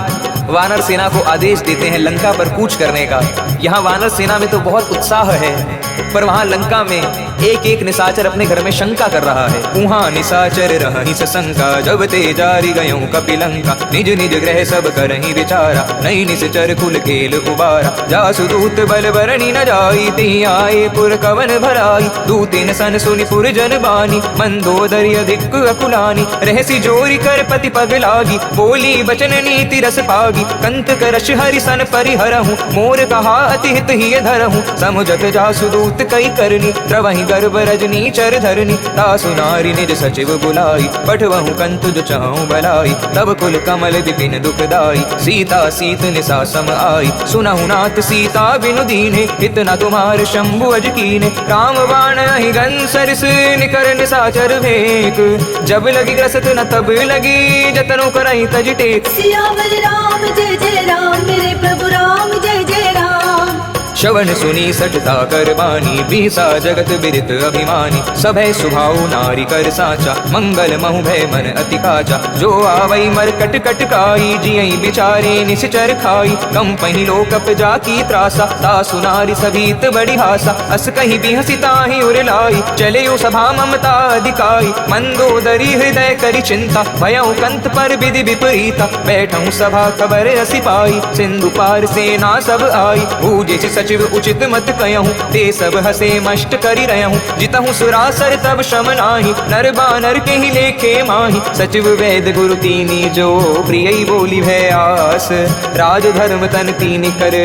वानर सेना को आदेश देते हैं लंका पर कूच करने का। यहाँ वानर सेना में तो बहुत उत्साह है, पर वहाँ लंका में एक एक निशाचर अपने घर में शंका कर रहा है। उहाँ निशाचर रही सशंका, जब ते जारी गयों कपिलंका। निज निज ग्रह सब करही विचारा, नहीं निश्चर कुल केल उबारा। जासु दूत बल बरणी न जाई, ती आए पुर कवन भराई। दूतिन सन सुनि पुर जन बानी, मंदोदरी अधिक अकुलानी। रहसी जोरी कर पति पग लागी, बोली बचन नीति रस पागी। कंत करश हरि सन परिहरहूँ, मोर कहा अति हित ही धरहूँ। समुझत जासु दूत कई करनी, त्रवहि गर्भ रजनी चर धरनी। तासु नारी निज सचिव बुलाई, पठवहु कंत जो चाहूं भलाई। तब कुल कमल विपिन दुखदाई, सीता सीत निसा सम आई। सुनहु नाथ सीता बिनु दीने, इतना तुम्हार शंभु अज कीने। राम बाण अहि गन सरिस, निकर निसाचर भेक। जब लगी ग्रसत न तब लगी, जतनो करहि तज टेक। सियावर राम जय जय राम, मेरे प्रभु राम जय जय राम। श्रवण सुनी सठता कर बानी, बीसा जगत बिरित अभिमानी। सभय सुभाऊ नारी कर साचा, मंगल महु भय मन अति काचा। जो आवई मर कट कट काई, जियई बिचारे निश्चर खाई। कम पही लोकप जाकी त्रासा, तासु नारी सभीत बड़ी हासा। अस कहीं भी हसी ताहि उर लाई, चले यो सभा ममता अधिकाई। मंदोदरी हृदय करी चिंता, भयउ कंत पर विधि विपरीता। बैठऊ सभा खबर असी पाई, सिंधु पार सेना सब आई। पूजे सचिव उचित मत कहूँ, ते सब हसे मष्ट करी रहूँ। जितहूँ सुरासर तब शम नाही, नर बानर के ही लेखे माही। सचिव वैद गुरु तीनी, जो प्रिय बोली भय आस। राज धर्म तन तीन कर,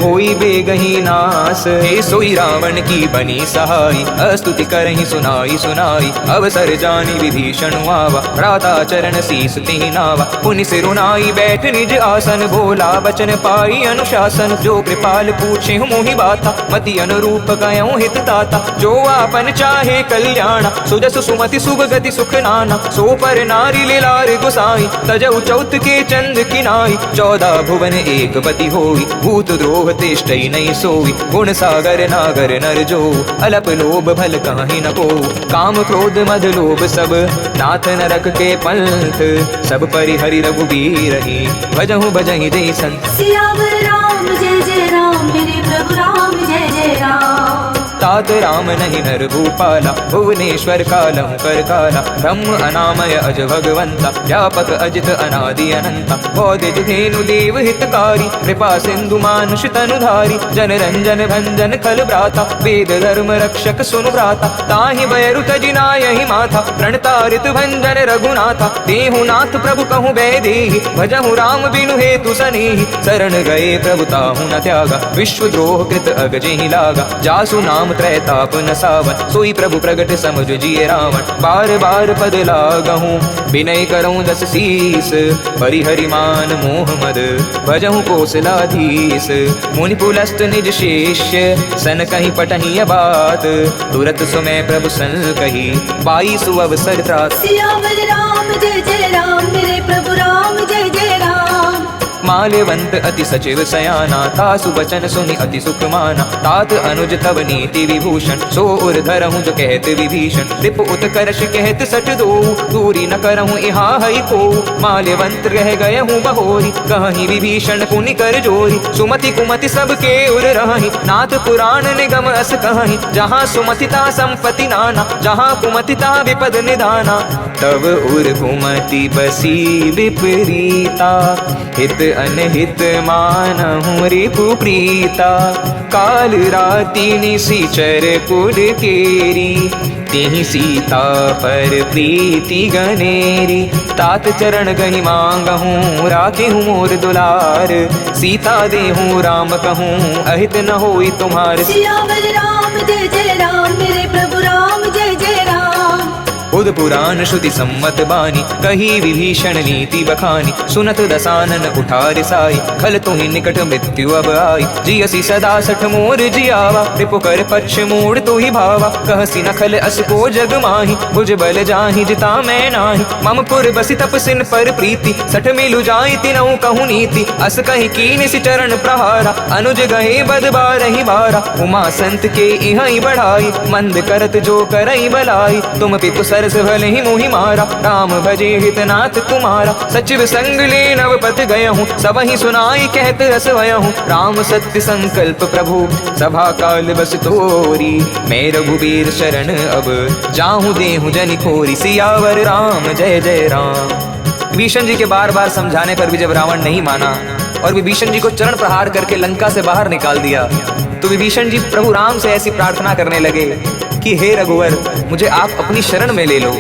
होई बेगही नास। हे सोई रावण की बनी सहाई, अस्तुति करहि सुनाई सुनाई। अवसर जानी विभीषण आवा, भ्राता चरण शीस तिहि नावा। पुनि सिरुनाई बैठ निज आसन, बोला बचन पाई अनुशासन। जो कृपाल पूछे मोहि बाता, मति अनुरूप गयों हित दाता। जो आपन चाहे कल्याणा, सुजसु सुमति शुभ गति सुख नाना। सो पर नारी लीलार गुसाई, तजउ चौथ के चंद किनाई। 14 भुवन एक पति होई, भूत द्रोह तेष्टई नहीं सोई। गुण सागर नागर नर जो, अलप लोभ भल काहि न को। काम क्रोध मद लोभ सब, नाथ नरक के पंथ। सब परिहरि रघुबीर ही, भजहु भजहि जय संत। सियावर राम जय जय राम, मेरे प्रभु राम जय जय राम। तात राम नहीं नर भूपाला, भुवनेश्वर कालहु कर काला। ब्रह्म अनामय अज भगवंता, व्यापक अजित अनादि अनंता। बौद्ध धेनु देव हितकारी, कृपा सिंधु मानुष तनुधारी। जन रंजन भंजन खल भ्राता, वेद धर्म रक्षक सुनु भ्राता। ताहि बैरु तजि नायहि माथा, प्रणतारित भंजन रघुनाथा। देहु नाथ प्रभु कहूँ बैदेहि, भजहु राम बिनु हेतु सनेहि। शरण गए प्रभु ताहु न त्यागा, विश्वद्रोह कृत अग जेहि लागा। जासु नाम त्रैताप न सावन, सोई प्रभु प्रगट समुझ जिय रावण। बार बार पद लागहूँ, विनय करऊँ दस शीस। परिहरि मान मोह मद, भजहु कौशलाधीश। मुनि पुलस्त निज शिष्य, सन कहीं पटहि बात। तुरत सुमय प्रभु सन कही, पाई सुअवसर त्रात। सियावर राम जय जय राम, मेरे प्रभु राम जय जय राम। माल्यवंत अति सचिव सयाना, तासु बचन सुनि अति सुख माना। तात अनुज तब नीति विभूषण, सो उर धरहूँ जो कहत विभीषण। रिप उत्कर्ष कहत सठ दो, दूरी न करहूँ इहा हई को। माल्यवंत रह गए हूँ बहोरी, कहीं विभीषण पुनि कर जोरी। सुमति कुमति सबके उर रही, नाथ पुराण निगम अस कहीं। जहाँ सुमति ता संपत्ति नाना, जहाँ कुमति ता विपद निधाना। तब उर कुमति बसी विपरीता, हित अनहित मानहु रिपु प्रीता। काल राति निशिचर कुल केरी, तेहि सीता पर प्रीति गनेरी। तात चरण गहि मांगहूँ, राखेहूँ मोर दुलार, सीता देहूँ राम कहूँ, अहित न होई तुम्हार। सियावर राम जय जय राम, मेरे प्रभु राम जय जय राम। बुध पुराण श्रुति सम्मत बानी, कही विभीषण नीति बखानी। सुनत दसानन उठार साई, खल तुहि निकट मृत्यु अब आई। जियसी सदा सठ मोर जियावा, रिपु कर पक्ष मोड़ तुहि भावा। कहसी न खल अस को जग माही, भुज बल जाहि जिता मैं नाही। मम पुर बसि तपसिन पर प्रीति, सठ मिलु जाई तिनहु कहूँ नीति। अस कहि कीन सि चरण प्रहारा, अनुज गहे बद बारहि बारा। उमा संत के इहई बढ़ाई, मंद करत जो करई बलाई। तुम पितु सरस भले ही मोहि मारा, राम भजे हितनाथ तुम्हारा। सचिव संग ले नव पथ गयहूँ, सब ही सुनाई कहत रस भयहूँ। राम सत्य संकल्प प्रभु, सभा काल बस तोरी। मैं रघुबीर शरण अब, जाहूँ देहूँ जनि खोरी। सियावर राम जय जय राम। विभीषण जी के बार बार समझाने पर भी जब रावण नहीं माना और विभीषण जी को चरण प्रहार करके लंका से बाहर निकाल दिया, तो विभीषण जी प्रभु राम से ऐसी प्रार्थना करने लगे कि हे रघुवर, मुझे आप अपनी शरण में ले लो।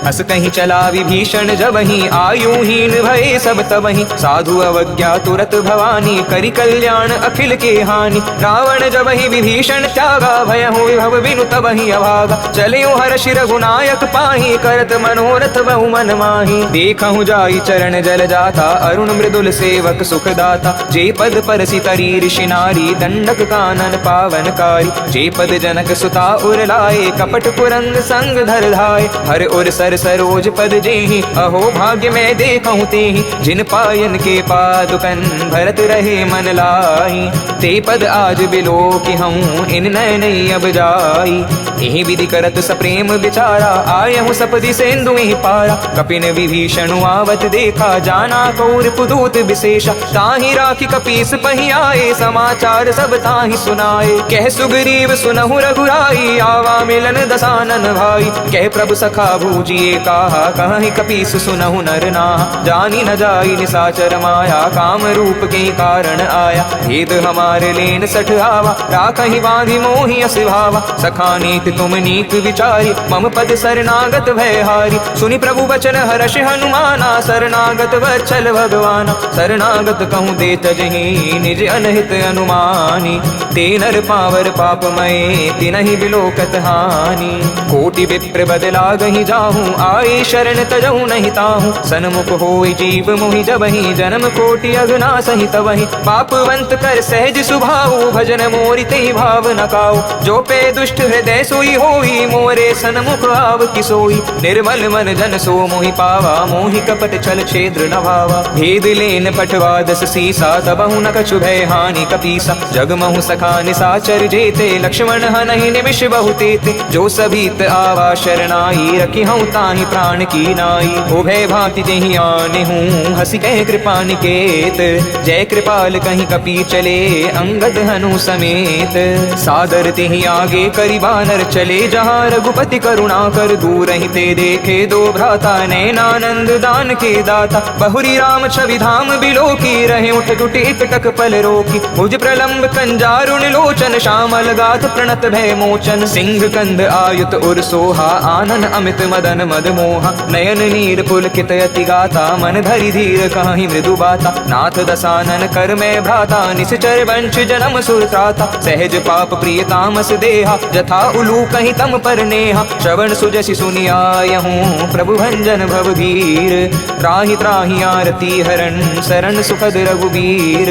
अस कहीं चला विभीषण जबहि, आयुहीन भये सब तबहि। साधु अवज्ञा तुरत भवानी, करि कल्याण अखिल के हानि। रावण जबहि विभीषण त्यागा, भयहु विभव बिनु तबहि अभागा। चलियो हर्षि रघुनायक पाहि, करत मनोरथ बहु मन माहि। देखहु जाई चरण जल जाता, अरुण मृदुल सेवक सुखदाता। जे पद परसि तरी ऋषि नारी, दंडक कानन पावनकारी। जे पद जनक सुता उर लाए, कपट कुरंग संग धर धाय। हर उर सर सरोज पद जेहि, अहो भाग्य मैं देखहु तेहि। जिन पायन के पादुकन, भरत रहे मन लाई। ते पद आज बिलोकि हूँ, इन नयन अब जाई। एहि विधि करत सप्रेम विचारा, आयहु सपदि सेंदु ही पारा। कपिन विभीषण आवत देखा, जाना कौर पुदूत विशेषा। ताहि राखी कपीस पहि आए, समाचार सब ताहि सुनाए। कह सुग्रीव सुनहु रघुराई, आवा मिलन दसानन भाई। कह प्रभु सखा भूजिए कहा, कहि कपीस सुनहु नर नाहा। जानी न जाई निसाचर माया, काम रूप के कारण आया। भेद हमारे लेन सठ आवा, राखहि बांधि मोहि अस भावा। सखा नीक तुम नीक विचारी, मम पद शरणागत भय हारी। सुनि प्रभु वचन हर्ष हनुमाना, शरणागत वत्सल भगवाना। शरणागत कहूँ दे तजहि, निज अनहित अनुमानी। ते नर पावर पापमय, तिनहि बिलोकत हानि। कोटि विप्र बदला गहि जाहूँ, आए शरण तजहु नहीं ताहूँ। सन्मुख होई जीव मोहि जबहि, जन्म कोटि अगना सहि तबहि। पापवंत कर सहज सुभाऊ, भजन मोरि तेहि भाव न काऊ। जो पे दुष्ट हृदय सोई होई, मोरे सन्मुख आव कि सोई। निर्मल मन जन सो मोहि पावा, मोहि कपट छल छेद्र न भावा। भेद लेन पठवा दस सीसा, तबहु न कछु भय हानि कपीसा। जगमहु सखा निसाचर जेते, लक्ष्मण हनहि निमिष बहु तेते। जो सभीत आवा शरणाई, रखी हूँ ताहि प्राण की नाई। उभय भांति जेहि आने हूँ, हसी कह कृपा निकेत। जय कृपाल कहीं कपी चले, अंगद हनु समेत। सादर तेहि आगे करि बानर चले, जहाँ रघुपति करुणा कर दूर ही ते देखे। दो भ्राता नैनानंद दान के दाता, बहुरी राम छवि धाम बिलोकी। रहे उठ जुट एक टक पल रोकी, भुज प्रलंब कंजारुण लोचन। श्यामल गाथ प्रणत भय मोचन, सिंह कंद आयुत उर सोहा। आनन अमित मदन मद मोहा, नयन नीर पुलकित अति गाता। मन धरि धीर कहि मृदु बाता, नाथ दसानन कर मैं भ्राता। निश्चर वंश जन्म सुर त्राता, सहज पाप प्रिय तामस देहा। जथा उलू कहीं तम पर नेहा, श्रवण सुजसि सुनियायहूँ। प्रभु भंजन भवभीर, त्राहि त्राहि आरती हरण। शरण सुखद रघुबीर,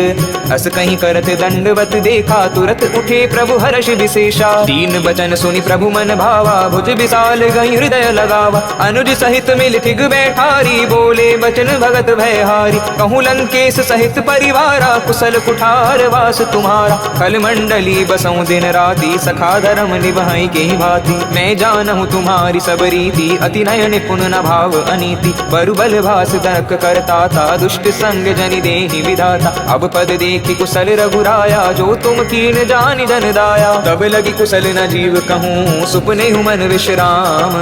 अस कहीं करत दंडवत देखा। तुरत उठे प्रभु हर्ष विशेषा, दीन बचन सुनि प्रभु मन भावा। भुज विशाल गई हृदय लगावा, अनुज सहित मिल ठिग बैठारी। बोले बचन भगत भयहारी, कहूँ लंकेश सहित परिवारा। कुशल कुठार वास तुम्हारा, कल मंडली बसऊं दिन राति। सखा धर्म निभाई के भांति, मैं जानहूँ तुम्हारी सब रीति। अति नय निपुण न भाव अनीति, बरुबल भास तर्क करता था। दुष्ट संग जनि देहि विधाता, अब पद देखि कुशल रघुराया। जो तुम कीन जानि जन दाया, तब लगी कुशल न जीव कहूँ। सुपने मन विश्राम,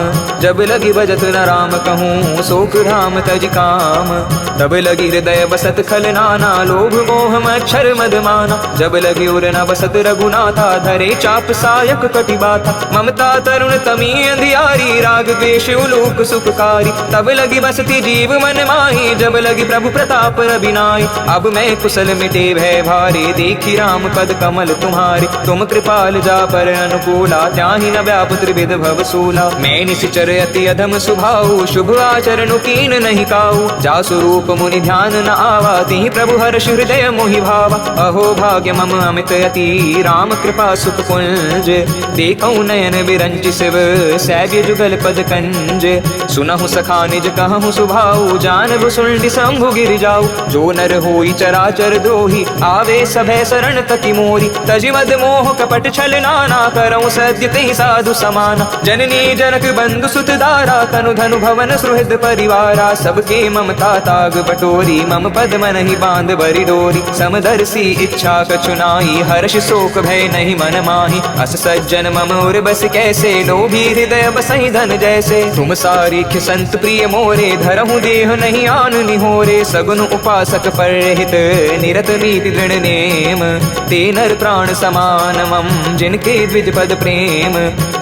जब लगी बजत न राम कहूँ शोक धाम तज काम। तब लगी हृदय बसत खल नाना लोभ मोह मच्छर मद माना। जब लगी उर न बसत रघुनाथा धरे चाप सायक कटि बाथा। ममता तरुण तमी अंधियारी राग द्वेष उलूक सुखकारी। तब लगी बसती जीव मन माही जब लगी प्रभु प्रताप रबिनाई। अब मैं कुशल मिटे भय भारी देखी राम पद कमल तुम्हारे। तुम कृपाल जा पर अनुकूला त्याहि न व्याप त्रिविध भव सूला। मैं निश्चर अति अधम सुभाऊ शुभ आचरण कीन नहीं काऊ। जा स्वरूप मुनि ध्यान न आवा तिहि प्रभु हर्ष हृदय मोहि भावा। अहो भाग्य मम अमित अति राम कृपा सुख पुंज। देखऊ नयन विरंचि शिव सैव्य जुगल पद कंज। सुनहु सखा निज कहूँ सुभाऊ जानबु सुंडि शंभु गिर जाऊ। जो नर होई चराचर द्रोही आवे सभय शरण तति मोरी। तजि मद मोह कपट छल नाना करऊँ सद्य तेहि साधु समाना। जननी जनक बंधु सुत दारा तनु धनु भवन सुहृद परिवारा। सबके ममता ताग बटोरी मम पद मन ही बांध बरि डोरी। समदर्शी इच्छा कछु नाहि हर्ष शोक भय नहीं मन माही। अस सज्जन मम उर बस कैसे लोभी हृदय बसहि धन जैसे। तुम सारीख्य संत प्रिय मोरे धरहु देह नहीं आन निहोरे। सगुन उपासक परहित निरत नीति दृढ़ नेम। ते नर प्राण समान मम जिनके द्विज पद प्रेम।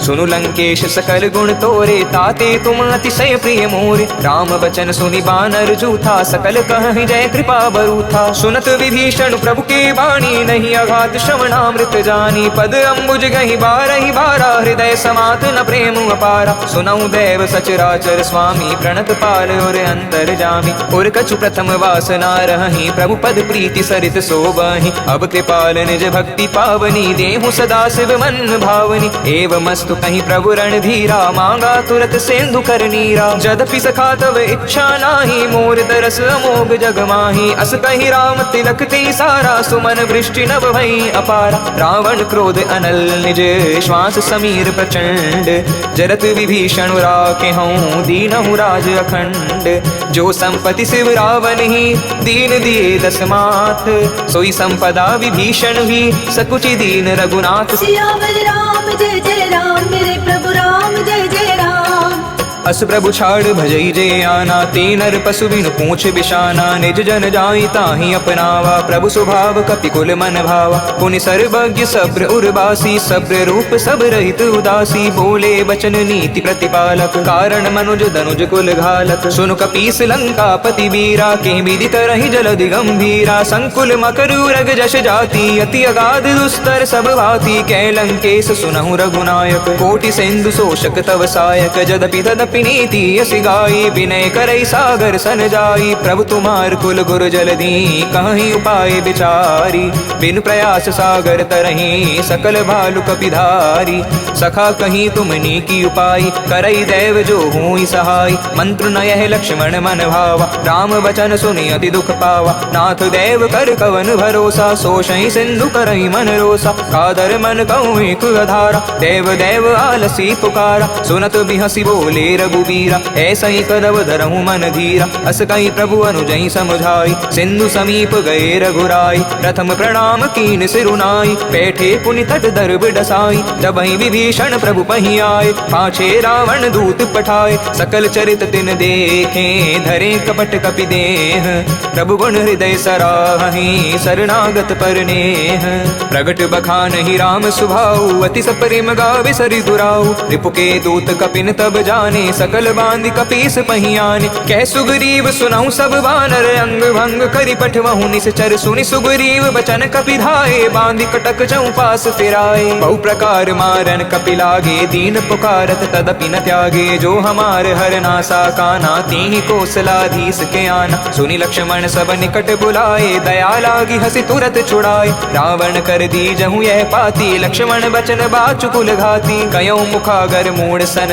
सुनु लंकेश सकल गुण तोरे ताते तुम अतिशय प्रिय मोरे। राम बचन सुनि बानर जूथा सकल कहि जय कृपा बरूथा। सुनत विभीषण प्रभु के वाणी नहीं अघात श्रवणामृत जानी। पद अम्बुज गहि बारहि बारा हृदय समात न प्रेम अपारा। सुनऊ देव सचराचर स्वामी प्रणत पाल और अंतर जामी। और कछु प्रथम वासना रहि प्रभु पद प्रीति सरित सोबहि। अब कृपाल निज भक्ति पावनी देहु सदा शिव मन भावनी। एवमस्तु कहीं प्रभु रणधीरा मांगा तुरत सिंधु कर नीरा। जदपि सखा तव इच्छा नाही मोर तरस अमोघ जग माही। अस कहीं राम तिलक ते सारा सुमन वृष्टि नभ भई अपारा। रावण क्रोध अनल निज श्वास समीर प्रचंड। जरत विभीषण राखे हूँ दीनहु राज अखंड। जो संपत्ति शिव रावण ही दीन दिए दस माथ। सोई संपदा विभीषण भी सकुचि दीन रघुनाथ। सियावर राम जय जय राम मेरे प्रभु राम जय जय राम। अस प्रभु छाड़ भजई जे आना ते नर पशु बिनु पूछ बिशाना। निज जन जाई ताहि अपनावा प्रभु स्वभाव कपि कुल मन भावा। पुनि सर्वज्ञ सब्र उर्वासी सब्र रूप सब रहित उदासी। बोले बचन नीति प्रतिपालक कारण मनुज धनुज कुल घालक। सुनु कपीस लंका पति वीरा के विदित रहि जलधि गंभीरा। संकुल मकर उरग जश जाति अति अगाध दुस्तर सब भाति। कै लंकेश सुनहु रघुनायक कोटि सिंधु शोषक तव सायक। जदपि तदपि नीति असि गाई विनय करई सागर सन जाई। प्रभु तुम्हार कुल गुरु जलधि कहीं उपाय विचारी। बिन प्रयास सागर तरही सकल भालु कपिधारी। सखा कहीं तुमनी की उपाय करई देव जो हुई सहाय। मंत्र न यह लक्ष्मण मन भावा राम बचन सुनि अति दुख पावा। नाथ देव कर कवन भरोसा सोषहि सिंधु करई मन रोसा। कादर मन कहूँ एक अधारा देव देव आलसी पुकारा। सुनत बिहसी बोले रघुबीरा ऐसा ही कदव धरहु मन धीरा। अस कहीं प्रभु अनुजई समझाई सिंधु समीप गए रघुराई। प्रथम प्रणाम कीन सिरुनाई बैठे पुनि तट दर्भ डसाई। जब ही विभीषण प्रभु पही आए पाछे रावण दूत पठाए। सकल चरित तिन देखे धरे कपट कपि देह। प्रभु गुण हृदय सराहि शरणागत पर नेह। प्रगट बखान ही राम सुभाऊ अति सप्रेम गावे सरि दुराऊ। रिपु के दूत कपिन तब जाने सकल बांधि कपीस पहियाने। कह सुग्रीव सुनहु सब बानर अंग भंग करि पठवहु निश्चर। सुनि सुग्रीव बचन कपि धाये बांधि कटक चौपास फिराए। बहु प्रकार मारन कपि लागे दीन पुकारत तदपि न त्यागे। जो हमार हर नासा काना तीहि कौशलाधीश के आना। सुनि लक्ष्मण सब निकट बुलाए दया लागी हसी तुरत छुड़ाए। रावण कर दी जहु यह पाती लक्ष्मण बचन बाचु कुल घाती। कयौ मुखागर मूड सन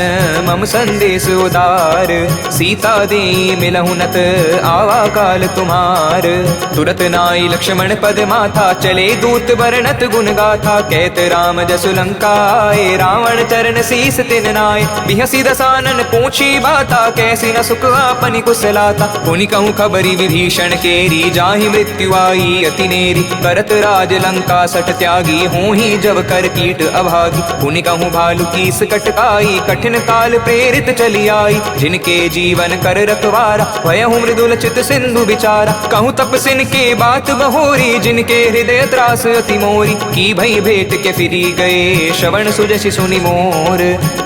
मम संदेश उदार। सीता दे मिलहु नत आवा काल तुम्हार। तुरत नाई लक्ष्मण पद माथा चले दूत बरनत गुण गाथा। कहत राम जसु लंका आए रावण चरण शीस तिन नाय। बिहसी दसानन पूछी बाता कैसी न सुख आपनि कुशलाता। पुनि कहूँ खबरी विभीषण केरी जाहि मृत्यु आई अति नेरी। करत राज लंका सठ त्यागी हूँ ही जब कर कीट अभागी। पुनि कहूँ भालु कीस कटकाई कठिन काल प्रेरित चली आई, जिनके जीवन कर रखवारा, भयहु मृदुल चित सिंधु बिचारा। कहूँ तपसिन के बात बहोरी, जिनके हृदय त्रास अति मोरी, की भई भेंट के फिरी गए, श्रवण सुजसि सुनि मोर।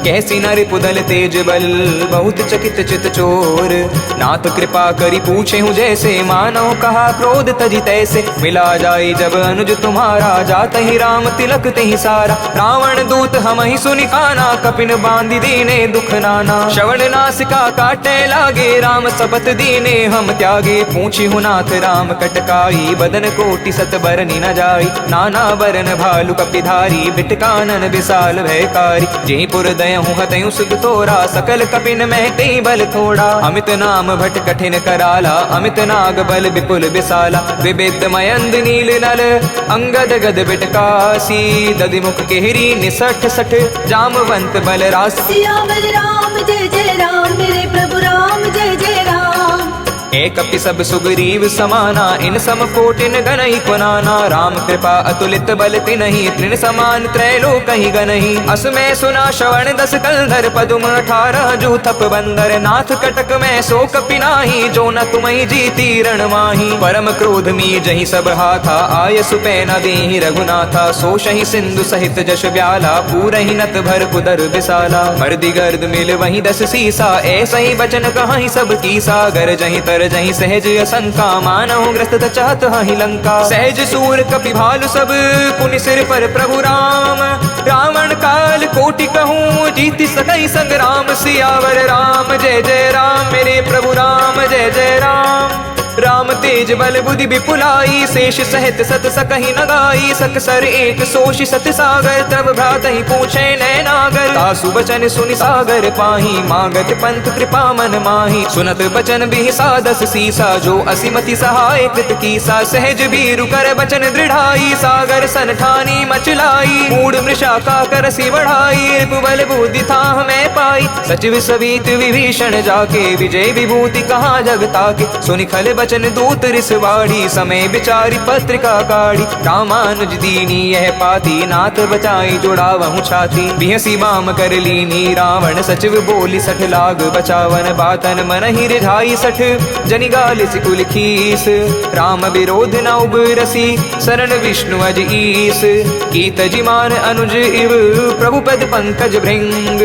कैसी नर पुदल तेज बल, बहुत चकित चित चोर। नाथ कृपा करी पूछे हूँ जैसे, मानो कहा क्रोध तजी तैसे। मिला जाए जब अनुज तुम्हारा, जात ही राम तिलक तही सारा। रावण दूत हम ही सुनि काना, कपिन बांधि दीने दुख नाना। श्रवण नासिका काटे लागे, राम सपत दीने हम त्यागे। पूछी हूँ नाथ राम कटकाई, बदन कोटि सत बरनि न जाई। नाना बरन भालु कपिधारी, बिटकानन विशाल भयकारी। जयपुर दयहु हतयु सुख तोरा, सकल कपिन में ते बल थोड़ा। अमित नाम भट कठिन कराला, अमित नाग बल विपुल विशाला। विविध मयंद नील नल, अंगद गद बिटकासी। दधिमुख केहरी निसठ सठ, जामवंत बल रास। सियावर राम जय जय राम, मेरे प्रभु राम जय जय राम। एक कपि सब सुग्रीव समाना, इन सम कोटिन गनहि कोनाना। राम कृपा अतुलित बल तिनहि, तृण समान त्रैलोक ही गनहि। अस में सुना श्रवण दस कंधर, पदुम 18 जूथप बंदर। नाथ कटक में सो कपि नाही, जो न तुमहि जीती रण माही। परम क्रोध मी जहि सब हाथा, आय सुपै न देहि रघुनाथा। सोषहि सिंधु सहित जश ब्याला, पूरहि नत भर कुदर विसाला। मर्दि गर्द मिल वही 10 सीसा, ऐसा ही बचन कहाहि सब कीसा। गर जहि तर जहि सहज असंका, मानहु ग्रस्त चाहत हहि लंका। सहज सूर कपि भालु सब, पुनि सिर पर प्रभु राम। रावण काल कोटि कहूँ, जीति सकई संग्राम। सियावर राम जय जय राम, मेरे प्रभु राम जय जय राम। राम तेज बल बुद्धि विपुलाई, शेष सहित सत सकहि न गाई। सकसर एक सोषि सत सागर, तब भ्रातहि पूछे नैनागर। तासु बचन सुनि सागर पाही, मागत पंथ कृपा मन माही। सुनत बचन बिहि सादस सीसा, जो असीमति सहाय कृत कीसा। सहज बीरु कर बचन दृढ़ाई, सागर सन ठानी मचलाई। मूढ़ मृषा का करसी बढ़ाई, रिपुबल बुद्धि थाह में पाई। सचिव सवित विभीषण जाके, विजय विभूति कहाँ जगता के। सुनि खल बचन दूत रिसवाड़ी, समय बिचारी पत्रिका काढ़ी। रामानुज दीनी यह पाती, नाथ बचाई जोड़ावहु छाती। बिहसी बाम कर लीनी, रावण सचिव बोली 60 लाग बचावन। बातन मन ही रिझाई 60, जनि गाल सिकुल खीस। राम विरोध न उबरसी, शरण विष्णु अज ईस। कीत जिमान अनुज इव, प्रभु पद पंकज भृंग।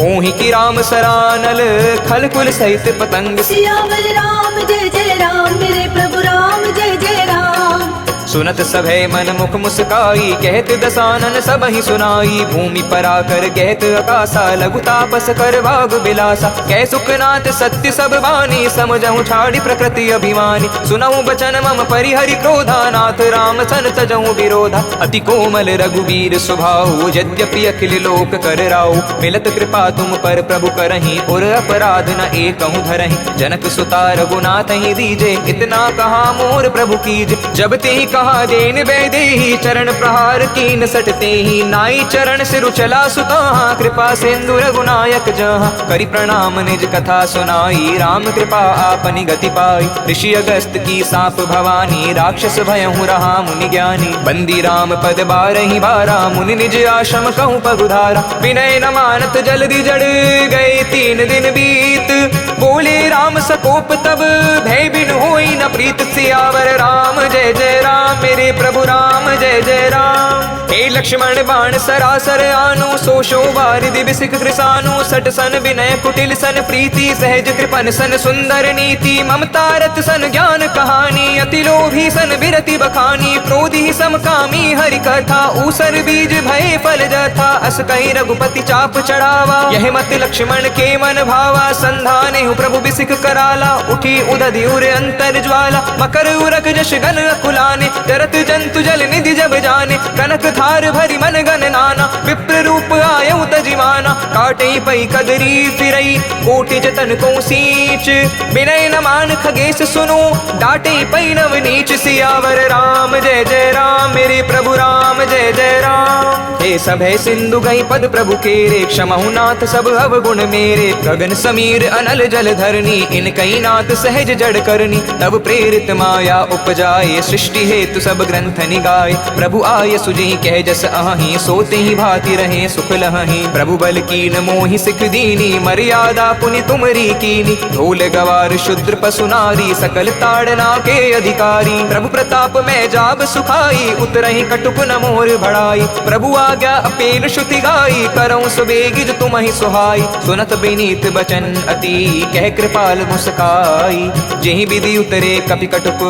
ओहि की राम सरानल, खल कुल सहित पतंग। सियावर राम जय जय राम, मेरे प्रभु राम जय जय राम। सुनत सभे मन मुख मुस्काई, कहत दसानन सब ही सुनाई। भूमि पर आकर कहत अकासा, लघु तापस कर भाग बिलासा। कह सुखनाथ सत्य सब बानी, समझहु छाड़ी प्रकृति अभिमानी। सुनहु बचन मम परिहरि क्रोधा, नाथ राम सन तजहु विरोधा। अति कोमल रघुवीर स्वभाव, यद्यपि अखिल लोक कर राउ। मिलत कृपा तुम पर प्रभु करहि, और अपराध न एकहु धरहि। जनक सुता रघुनाथ ही दीजे, इतना कहा मोर प्रभु कीजे। जब ते कहा देन वैदेही, चरण प्रहार कीन सटते ही। नाई चरण सिरु चला सुताहा, कृपा सिंधु रघुनायक जहाँ। करि प्रणाम निज कथा सुनाई, राम कृपा आपनि गति पाई। ऋषि अगस्त की साप भवानी, राक्षस भयहु रहा मुनि ज्ञानी। बंदी राम पद बारहि बारा, मुनि निज आश्रम कहूँ पगुधारा। विनय न मानत जल्दी जड़ गए, 3 दिन बीत। बोले राम सकोप तब, भय बिन होई न प्रीत। सियावर राम जय जय राम, मेरे प्रभु राम जय जय राम। हे लक्ष्मण बाण सरासर आनु, सो शोभा रिधि सिख कृसानु। सट सन विनय कुटिल सन प्रीति, सहज कृपन सन सुंदर नीति। ममता रत सन ज्ञान कहानी, अति लोभी सन विरति बखानी। क्रोधी समकामी हरि कथा, ऊसर बीज भय फल जथा। अस कहि रघुपति चाप चढ़ावा, यह मत लक्ष्मण के मन भावा। संधाने प्रभु बिसिक कराला, उठी उदधि उर अंतर ज्वाला। मकर उरक जश गन अकुलाने, जरत जंतु जल निधि जब जाने। कनक धार भरी मन गन नाना, विप्र रूप आयउ तजिमाना। काटे पई कदरी फिरई, कोटि जतन को सींच। विनय न मान खगेश सुनो, डाटे पई नव नीच। सियावर राम जय जय राम, मेरे प्रभु राम जय जय राम। हे सभे सिंधु गई पद प्रभु केरे, क्षमहु नाथ सब अवगुण मेरे। गगन समीर अनल जल धरनी, इन कई नाथ सहज जड़ करनी। तब प्रेरित माया उपजाए, सृष्टि हेतु सब ग्रंथ निगाए। प्रभु आय सुजी कह जस आही, सोते ही भांति रहे सुख लहही। प्रभु बल कीन मोहि सिख दीनी, मर्यादा पुनि तुमरी कीनी। ढोल गवार शूद्र पशु नारी, सकल ताड़ना के अधिकारी। प्रभु प्रताप में जाब सुखाई, उतरहि कटुक न मोर भड़ाई। प्रभु आज्ञा अपेन श्रुति गाई, करऊं सुबेगिज तुमहि सुहाई। सुनत बेनीत बचन अति, कह कृपाल मुस्काई। जेहि विधि उतरे कपि कटुक,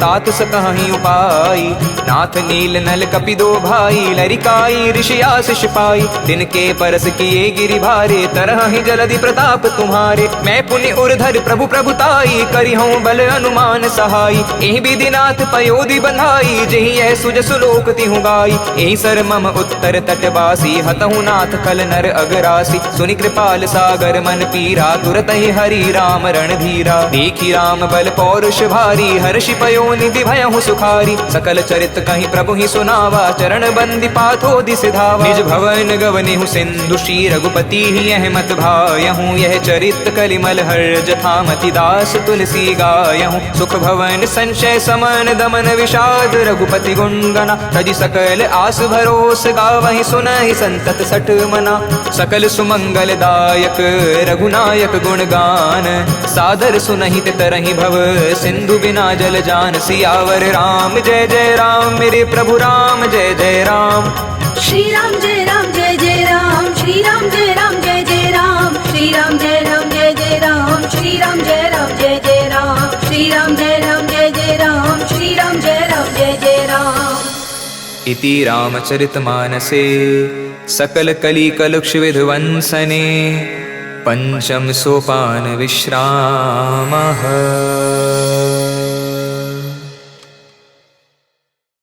तात सकहि उपाई। नाथ नील नल कपि दो भाई, लरिकाई ऋषि आशीष पाई। तिनके परस किए गिरि भारे, तरहि जलधि प्रताप तुम्हारे। मैं पुण्य उर्धर प्रभु प्रभुताई, करिहूँ बल अनुमान सहाई। एहि विधि नाथ पयोधि बंधाई, जेहि यह सुज सुलोक तिहु गाई। एहि सर मम उत्तर तटवासी, हतहु नाथ कल नर अगरासी। सुनि कृपाल सागर मन पीरा, तुरत ही हरि राम रणधीरा। देखी राम बल पौरुष भारी, हर्षि पयोनिधि भयहु सुखारी। सकल चरित कहीं प्रभु ही सुनावा, चरण बंदी पाथोधि सिधावा। निज भवन गवनिहु सिंधु, श्री रघुपति ही अहमत भायहूँ। यह चरित कलिमल हर जथामति, दास तुलसी गायहूँ। सुख भवन संशय समन दमन विषाद, रघुपति गुण गना। तजि सकल आस भरोस, गावहि सुनहि संतत सठ मना। सकल सुमंगल दायक रघुनायक गुण गान, सादर सुनहि तरहि भव सिंधु बिना जल जान। सियावर राम जय जय राम, मेरे प्रभु राम जय जय राम। श्री राम जय जय राम, श्री राम जय जय राम। श्री राम जय जय राम, श्री राम जय जय राम। श्री राम जय जय राम, श्री राम जय जय राम। इति रामचरितमानसे सकल कली कलुष विध्वंसने, पंचम सोपान विश्रामः।